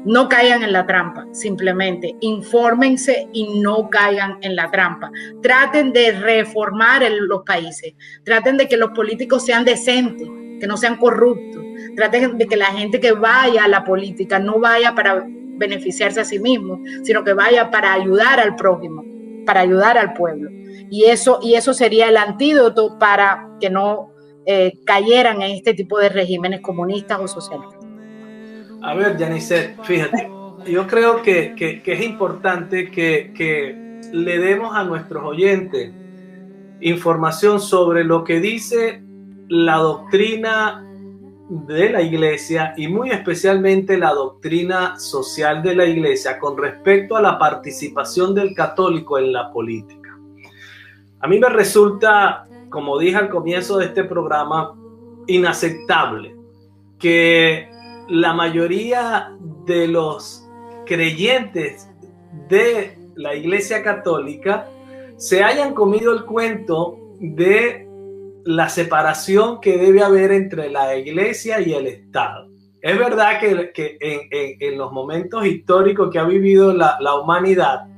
Speaker 4: no caigan en la trampa, simplemente infórmense y no caigan en la trampa. Traten de reformar los países, traten de que los políticos sean decentes, que no sean corruptos, traten de que la gente que vaya a la política no vaya para beneficiarse a sí mismo, sino que vaya para ayudar al prójimo, para ayudar al pueblo. Y eso sería el antídoto para que no cayeran en este tipo de regímenes comunistas o socialistas.
Speaker 3: A ver, Yanisset, fíjate, yo creo que es importante que le demos a nuestros oyentes información sobre lo que dice la doctrina de la Iglesia y muy especialmente la doctrina social de la Iglesia con respecto a la participación del católico en la política. A mí me resulta, como dije al comienzo de este programa, inaceptable que la mayoría de los creyentes de la Iglesia Católica se hayan comido el cuento de la separación que debe haber entre la Iglesia y el Estado. Es verdad que en los momentos históricos que ha vivido la humanidad,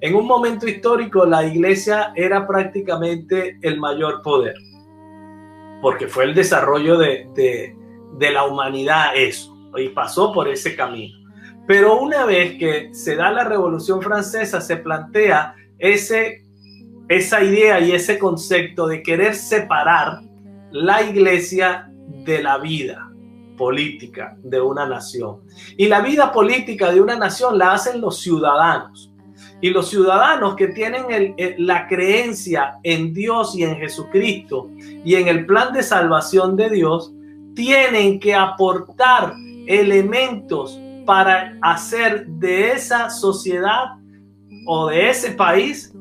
Speaker 3: en un momento histórico la Iglesia era prácticamente el mayor poder, porque fue el desarrollo de la humanidad eso, y pasó por ese camino. Pero una vez que se da la Revolución Francesa, se plantea esa idea y ese concepto de querer separar la Iglesia de la vida. política de una nación. Y la vida política de una nación la hacen los ciudadanos. Y los ciudadanos que tienen la creencia en Dios y en Jesucristo y en el plan de salvación de Dios, tienen que aportar elementos para hacer de esa sociedad o de ese país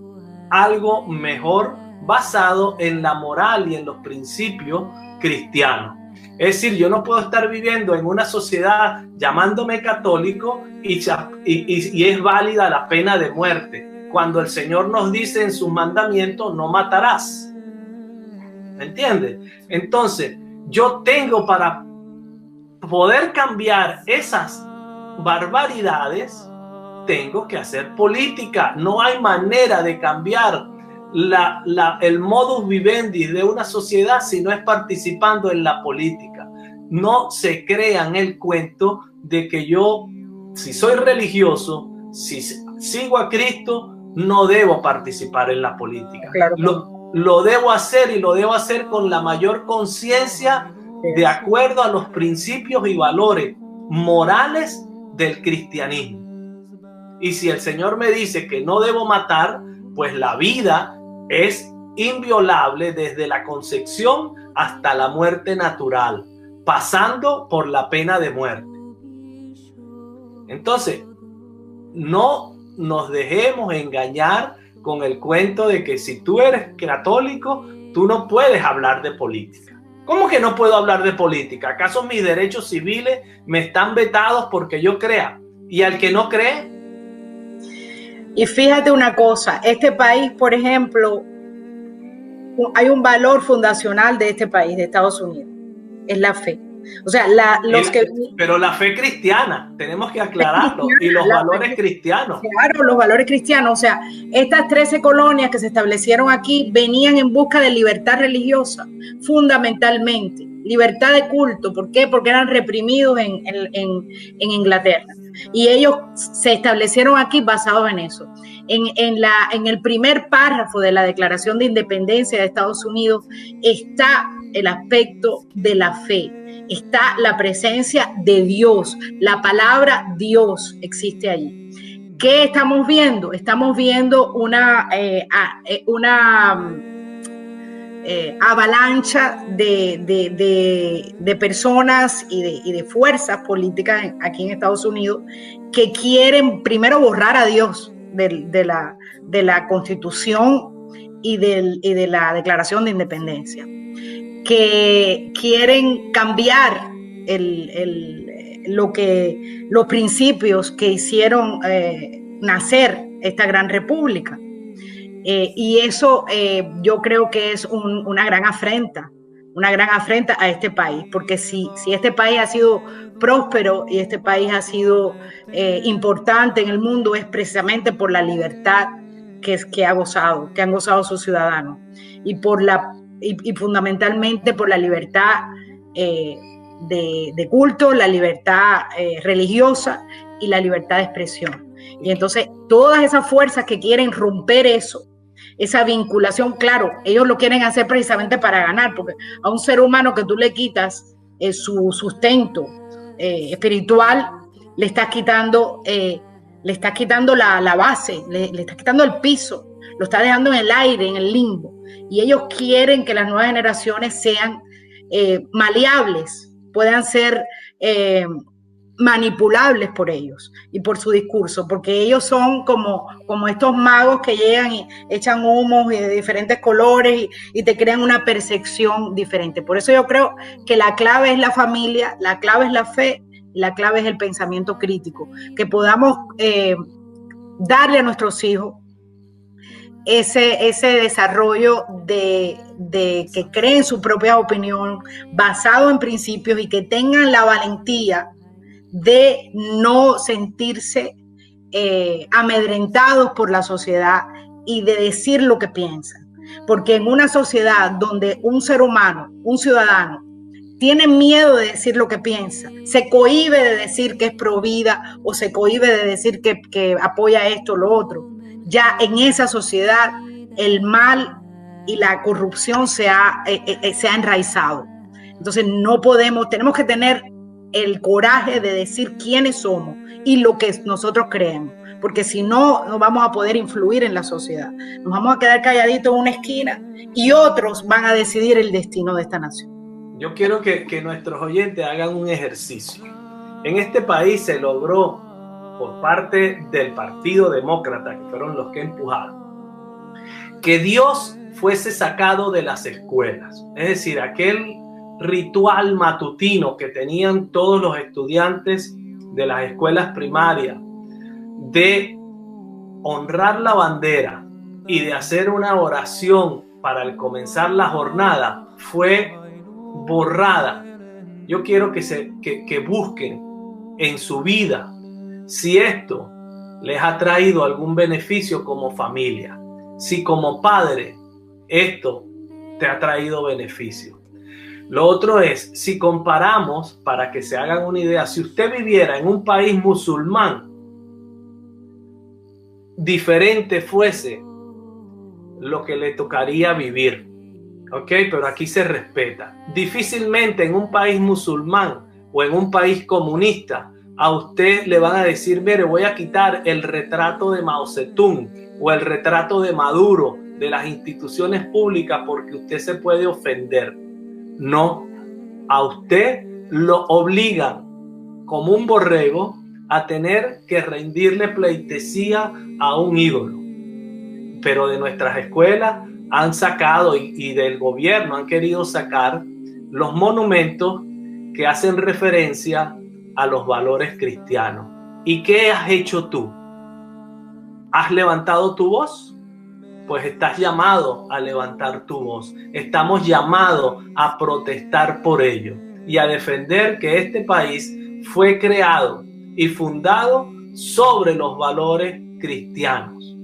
Speaker 3: algo mejor, basado en la moral y en los principios cristianos. Es decir, yo no puedo estar viviendo en una sociedad llamándome católico y es válida la pena de muerte, cuando el Señor nos dice en sus mandamientos: no matarás. ¿Me entiendes? Entonces, yo tengo, para poder cambiar esas barbaridades, tengo que hacer política. No hay manera de cambiar el modus vivendi de una sociedad si no es participando en la política. No se crean el cuento de que yo, si soy religioso, si sigo a Cristo, no debo participar en la política.
Speaker 4: Claro.
Speaker 3: Lo debo hacer, y lo debo hacer con la mayor conciencia, de acuerdo a los principios y valores morales del cristianismo. Y si el Señor me dice que no debo matar, pues la vida es inviolable desde la concepción hasta la muerte natural, pasando por la pena de muerte. Entonces, no nos dejemos engañar con el cuento de que si tú eres católico, tú no puedes hablar de política. ¿Cómo que no puedo hablar de política? ¿Acaso mis derechos civiles me están vetados porque yo crea? ¿Y al que no cree?
Speaker 4: Y fíjate una cosa, este país, por ejemplo, hay un valor fundacional de este país, de Estados Unidos, es la fe. O sea,
Speaker 3: pero la fe cristiana, tenemos que aclararlo, y los valores cristianos.
Speaker 4: Claro, los valores cristianos. O sea, estas 13 colonias que se establecieron aquí venían en busca de libertad religiosa, fundamentalmente, libertad de culto. ¿Por qué? Porque eran reprimidos en Inglaterra. Y ellos se establecieron aquí basados en eso. En el primer párrafo de la Declaración de Independencia de Estados Unidos está el aspecto de la fe, está la presencia de Dios, la palabra Dios existe allí. ¿Qué estamos viendo? Estamos viendo una avalancha de personas y de fuerzas políticas aquí en Estados Unidos que quieren primero borrar a Dios de la Constitución y de la Declaración de Independencia, que quieren cambiar los principios que hicieron nacer esta gran república. Y eso yo creo que es una gran afrenta a este país, porque si este país ha sido próspero y este país ha sido importante en el mundo, es precisamente por la libertad que han gozado sus ciudadanos, y fundamentalmente por la libertad de culto, la libertad religiosa y la libertad de expresión. Y entonces todas esas fuerzas que quieren romper eso, esa vinculación, claro, ellos lo quieren hacer precisamente para ganar, porque a un ser humano que tú le quitas su sustento espiritual, le estás quitando la base, le estás quitando el piso, lo estás dejando en el aire, en el limbo. Y ellos quieren que las nuevas generaciones sean maleables, puedan ser manipulables por ellos y por su discurso, porque ellos son como estos magos que llegan y echan humos de diferentes colores y te crean una percepción diferente. Por eso yo creo que la clave es la familia, la clave es la fe, la clave es el pensamiento crítico, que podamos darle a nuestros hijos ese desarrollo de que creen su propia opinión basado en principios, y que tengan la valentía de no sentirse amedrentados por la sociedad y de decir lo que piensan. Porque en una sociedad donde un ser humano, un ciudadano, tiene miedo de decir lo que piensa, se cohíbe de decir que es pro vida o se cohíbe de decir que apoya esto o lo otro, ya en esa sociedad el mal y la corrupción se ha enraizado. Entonces tenemos que tener el coraje de decir quiénes somos y lo que nosotros creemos, porque si no, no vamos a poder influir en la sociedad. Nos vamos a quedar calladitos en una esquina y otros van a decidir el destino de esta nación.
Speaker 3: Yo quiero que nuestros oyentes hagan un ejercicio. En este país se logró por parte del Partido Demócrata, que fueron los que empujaron, que Dios fuese sacado de las escuelas. Es decir, aquel ritual matutino que tenían todos los estudiantes de las escuelas primarias de honrar la bandera y de hacer una oración para el comenzar la jornada fue borrada. Yo quiero que busquen en su vida si esto les ha traído algún beneficio como familia, si como padre esto te ha traído beneficio. Lo otro es, si comparamos, para que se hagan una idea, si usted viviera en un país musulmán, diferente fuese lo que le tocaría vivir, ¿ok? Pero aquí se respeta. Difícilmente en un país musulmán o en un país comunista a usted le van a decir, mire, voy a quitar el retrato de Mao Zedong o el retrato de Maduro de las instituciones públicas porque usted se puede ofender. No, a usted lo obligan como un borrego a tener que rendirle pleitesía a un ídolo. Pero de nuestras escuelas han sacado y del gobierno han querido sacar los monumentos que hacen referencia a los valores cristianos. ¿Y qué has hecho tú? ¿Has levantado tu voz? Pues estás llamado a levantar tu voz. Estamos llamados a protestar por ello y a defender que este país fue creado y fundado sobre los valores cristianos.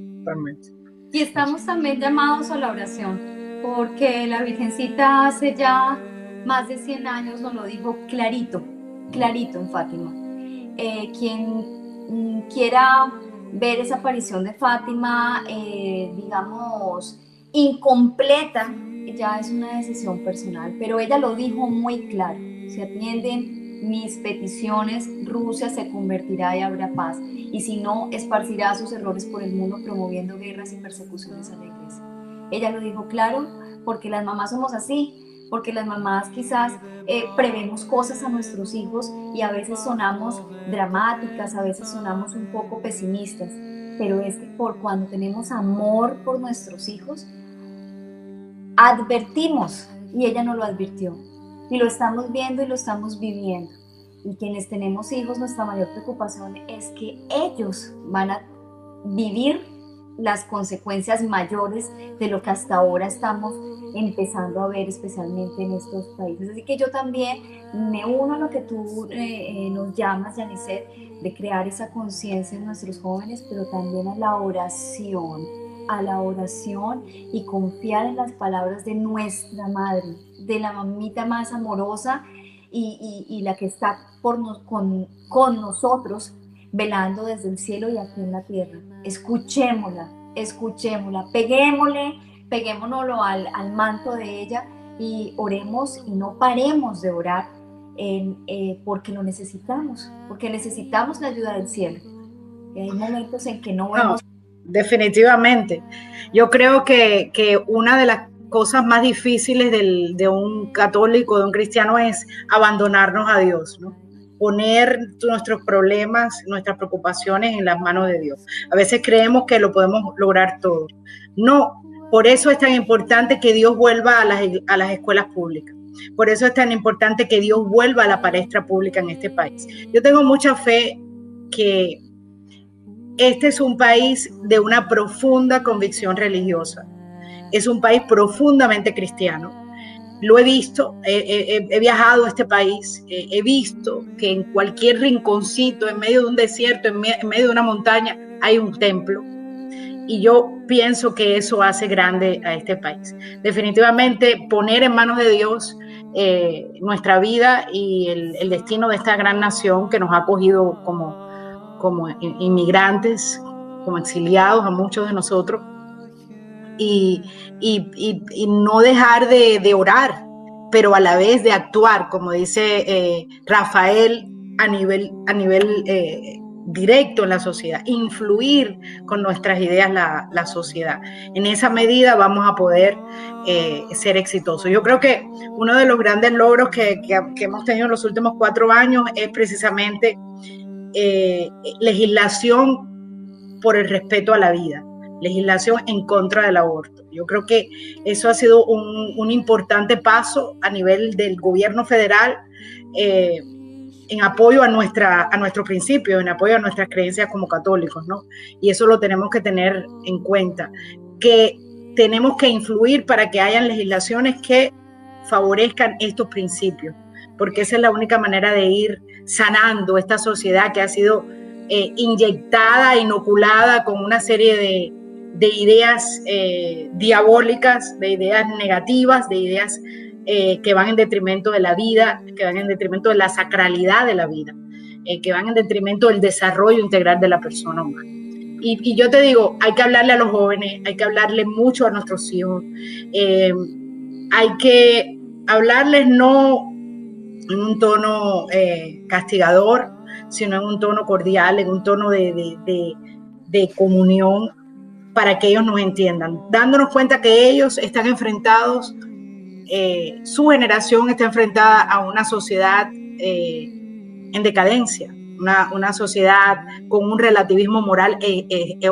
Speaker 6: Y estamos también llamados a la oración, porque la Virgencita hace ya más de 100 años nos lo dijo clarito en Fátima. Quien quiera ver esa aparición de Fátima, digamos, incompleta, ya es una decisión personal, pero ella lo dijo muy claro: si atienden mis peticiones, Rusia se convertirá y habrá paz, y si no, esparcirá sus errores por el mundo promoviendo guerras y persecuciones a la iglesia. Ella lo dijo claro, porque las mamás somos así, porque las mamás quizás prevemos cosas a nuestros hijos y a veces sonamos dramáticas, a veces sonamos un poco pesimistas, pero es que por cuando tenemos amor por nuestros hijos, advertimos, y ella no lo advirtió, y lo estamos viendo y lo estamos viviendo. Y quienes tenemos hijos, nuestra mayor preocupación es que ellos van a vivir las consecuencias mayores de lo que hasta ahora estamos empezando a ver, especialmente en estos países. Así que yo también me uno a lo que tú nos llamas, Yanicet, de crear esa conciencia en nuestros jóvenes, pero también a la oración y confiar en las palabras de nuestra madre, de la mamita más amorosa y la que está con nosotros, velando desde el cielo y aquí en la tierra. Escuchémosla, peguémonoslo al manto de ella y oremos y no paremos de orar porque lo necesitamos, porque necesitamos la ayuda del cielo. Y hay momentos en que no vemos.
Speaker 4: Definitivamente. Yo creo que una de las cosas más difíciles de un católico, de un cristiano, es abandonarnos a Dios, ¿no? Poner nuestros problemas, nuestras preocupaciones en las manos de Dios. A veces creemos que lo podemos lograr todo. No, por eso es tan importante que Dios vuelva a las escuelas públicas. Por eso es tan importante que Dios vuelva a la palestra pública en este país. Yo tengo mucha fe que este es un país de una profunda convicción religiosa. Es un país profundamente cristiano. Lo he visto, he viajado a este país, he visto que en cualquier rinconcito, en medio de un desierto, en medio de una montaña, hay un templo. Y yo pienso que eso hace grande a este país. Definitivamente poner en manos de Dios nuestra vida y el destino de esta gran nación que nos ha acogido como inmigrantes, como exiliados a muchos de nosotros. Y no dejar de orar, pero a la vez de actuar, como dice Rafael, a nivel directo en la sociedad, influir con nuestras ideas la sociedad. En esa medida vamos a poder ser exitosos. Yo creo que uno de los grandes logros que hemos tenido en los últimos 4 años es precisamente legislación por el respeto a la vida, legislación en contra del aborto. Yo creo que eso ha sido un importante paso a nivel del gobierno federal, en apoyo a nuestro principio, en apoyo a nuestras creencias como católicos, ¿no? Y eso lo tenemos que tener en cuenta, que tenemos que influir para que hayan legislaciones que favorezcan estos principios, porque esa es la única manera de ir sanando esta sociedad que ha sido inyectada, inoculada con una serie de ideas diabólicas, de ideas negativas, de ideas que van en detrimento de la vida, que van en detrimento de la sacralidad de la vida, que van en detrimento del desarrollo integral de la persona humana. Y yo te digo, hay que hablarle a los jóvenes, hay que hablarle mucho a nuestros hijos, hay que hablarles no en un tono castigador, sino en un tono cordial, en un tono de comunión, para que ellos nos entiendan, dándonos cuenta que ellos están enfrentados, su generación está enfrentada a una sociedad en decadencia, una sociedad con un relativismo moral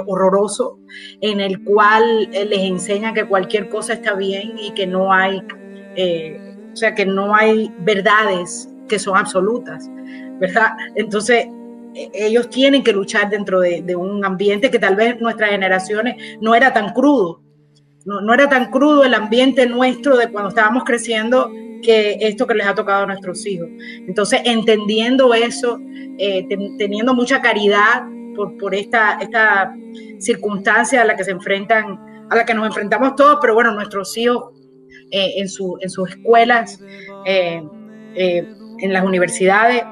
Speaker 4: horroroso, en el cual les enseñan que cualquier cosa está bien y que no hay, que no hay verdades que son absolutas, ¿verdad? Entonces, ellos tienen que luchar dentro de un ambiente que tal vez nuestras generaciones no era tan crudo. No era tan crudo el ambiente nuestro de cuando estábamos creciendo que esto que les ha tocado a nuestros hijos. Entonces, entendiendo eso, teniendo mucha caridad por esta circunstancia a la que a la que nos enfrentamos todos, pero bueno, nuestros hijos en sus escuelas, en las universidades,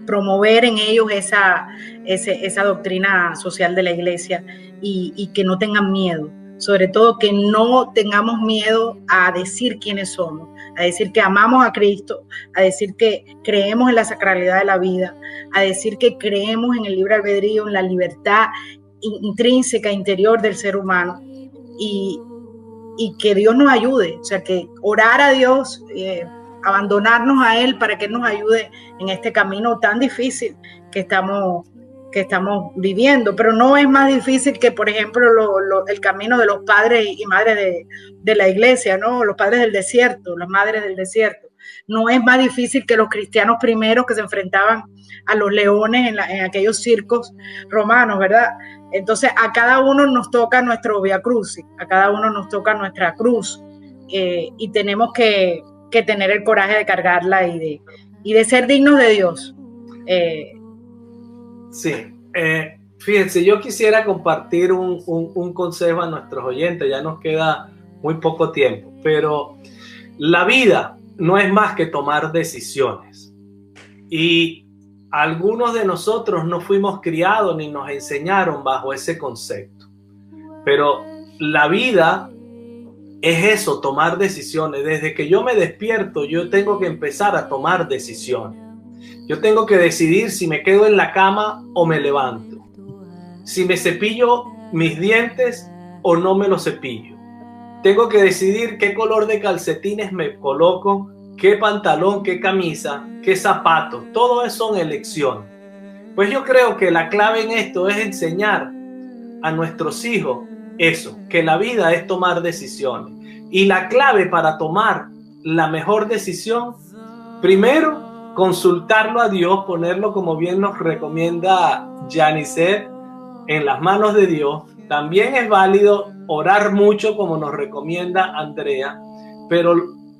Speaker 4: promover en ellos esa doctrina social de la Iglesia y que no tengan miedo. Sobre todo que no tengamos miedo a decir quiénes somos, a decir que amamos a Cristo, a decir que creemos en la sacralidad de la vida, a decir que creemos en el libre albedrío, en la libertad intrínseca, interior del ser humano, y que Dios nos ayude, o sea, que orar a Dios, abandonarnos a Él para que Él nos ayude en este camino tan difícil que estamos viviendo, pero no es más difícil que, por ejemplo, el camino de los padres y madres de la iglesia, ¿no? Los padres del desierto, las madres del desierto. No es más difícil que los cristianos primeros que se enfrentaban a los leones en aquellos circos romanos, ¿verdad? Entonces, a cada uno nos toca nuestro Via Crucis, a cada uno nos toca nuestra cruz, y tenemos que tener el coraje de cargarla y de ser dignos de Dios.
Speaker 3: Sí, fíjense, yo quisiera compartir un consejo a nuestros oyentes, ya nos queda muy poco tiempo, pero la vida no es más que tomar decisiones, y algunos de nosotros no fuimos criados ni nos enseñaron bajo ese concepto, pero la vida es eso, tomar decisiones. Desde que yo me despierto, yo tengo que empezar a tomar decisiones. Yo tengo que decidir si me quedo en la cama o me levanto, si me cepillo mis dientes o no me los cepillo. Tengo que decidir qué color de calcetines me coloco, qué pantalón, qué camisa, qué zapatos. Todo eso son elecciones. Pues yo creo que la clave en esto es enseñar a nuestros hijos eso, que la vida es tomar decisiones. Y la clave para tomar la mejor decisión, primero, consultarlo a Dios, ponerlo, como bien nos recomienda Yanisset, en las manos de Dios. También es válido orar mucho, como nos recomienda Andrea, pero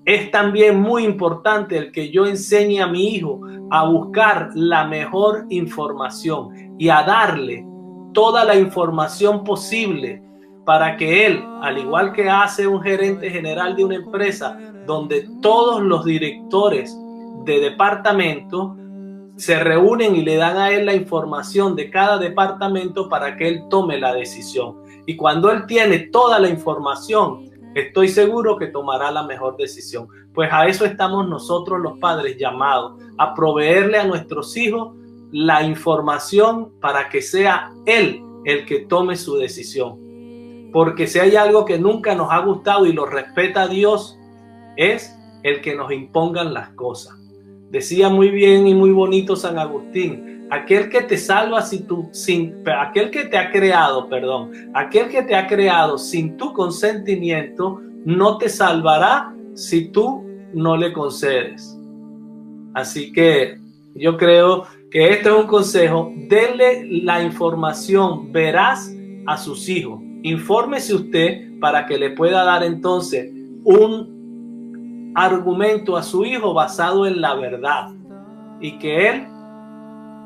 Speaker 3: es también muy importante el que yo enseñe a mi hijo a buscar la mejor información y a darle toda la información posible para que él, al igual que hace un gerente general de una empresa donde todos los directores de departamento se reúnen y le dan a él la información de cada departamento para que él tome la decisión. Y cuando él tiene toda la información, estoy seguro que tomará la mejor decisión. Pues a eso estamos nosotros los padres llamados, a proveerle a nuestros hijos la información para que sea él el que tome su decisión. Porque si hay algo que nunca nos ha gustado y lo respeta Dios, es el que nos impongan las cosas. Decía muy bien y muy bonito San Agustín, aquel que te salva aquel que te ha creado sin tu consentimiento, no te salvará si tú no le concedes. Así que yo creo que esto es un consejo: denle la información veraz a sus hijos. Infórmese usted para que le pueda dar entonces un argumento a su hijo basado en la verdad y que él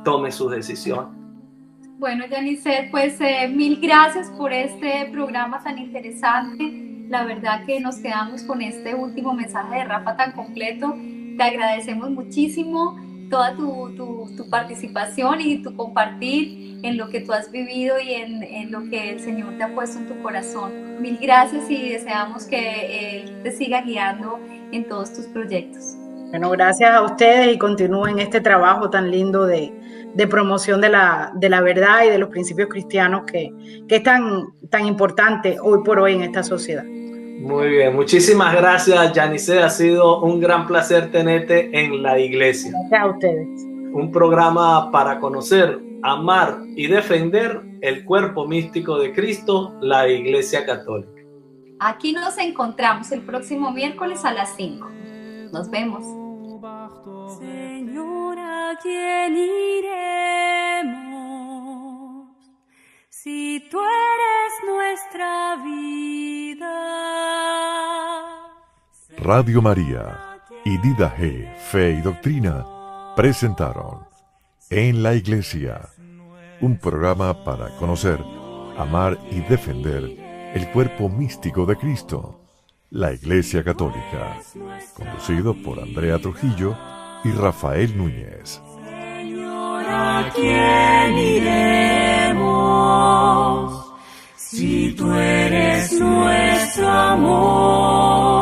Speaker 3: tome sus decisiones.
Speaker 6: Bueno, Yanicet, pues mil gracias por este programa tan interesante. La verdad que nos quedamos con este último mensaje de Rafa tan completo. Te agradecemos muchísimo toda tu participación y tu compartir en lo que tú has vivido y en lo que el Señor te ha puesto en tu corazón. Mil gracias y deseamos que Él te siga guiando en todos tus proyectos.
Speaker 4: Bueno, gracias a ustedes y continúen este trabajo tan lindo de promoción de la verdad y de los principios cristianos que es tan importante hoy por hoy en esta sociedad.
Speaker 3: Muy bien, muchísimas gracias, Yanicet. Ha sido un gran placer tenerte en la iglesia.
Speaker 4: Gracias a ustedes.
Speaker 3: Un programa para conocer, amar y defender el cuerpo místico de Cristo, la Iglesia Católica.
Speaker 6: Aquí nos encontramos el próximo miércoles a las 5. Nos vemos.
Speaker 1: Señor, ¿a quién iremos? Si tú eres nuestra vida.
Speaker 2: Radio María y Dida G, Fe y Doctrina presentaron En la Iglesia, un programa para conocer, amar y defender el cuerpo místico de Cristo, la Iglesia Católica, conducido por Andrea Trujillo y Rafael Núñez.
Speaker 1: Señor, ¿a quién iremos? Si tú eres nuestro amor.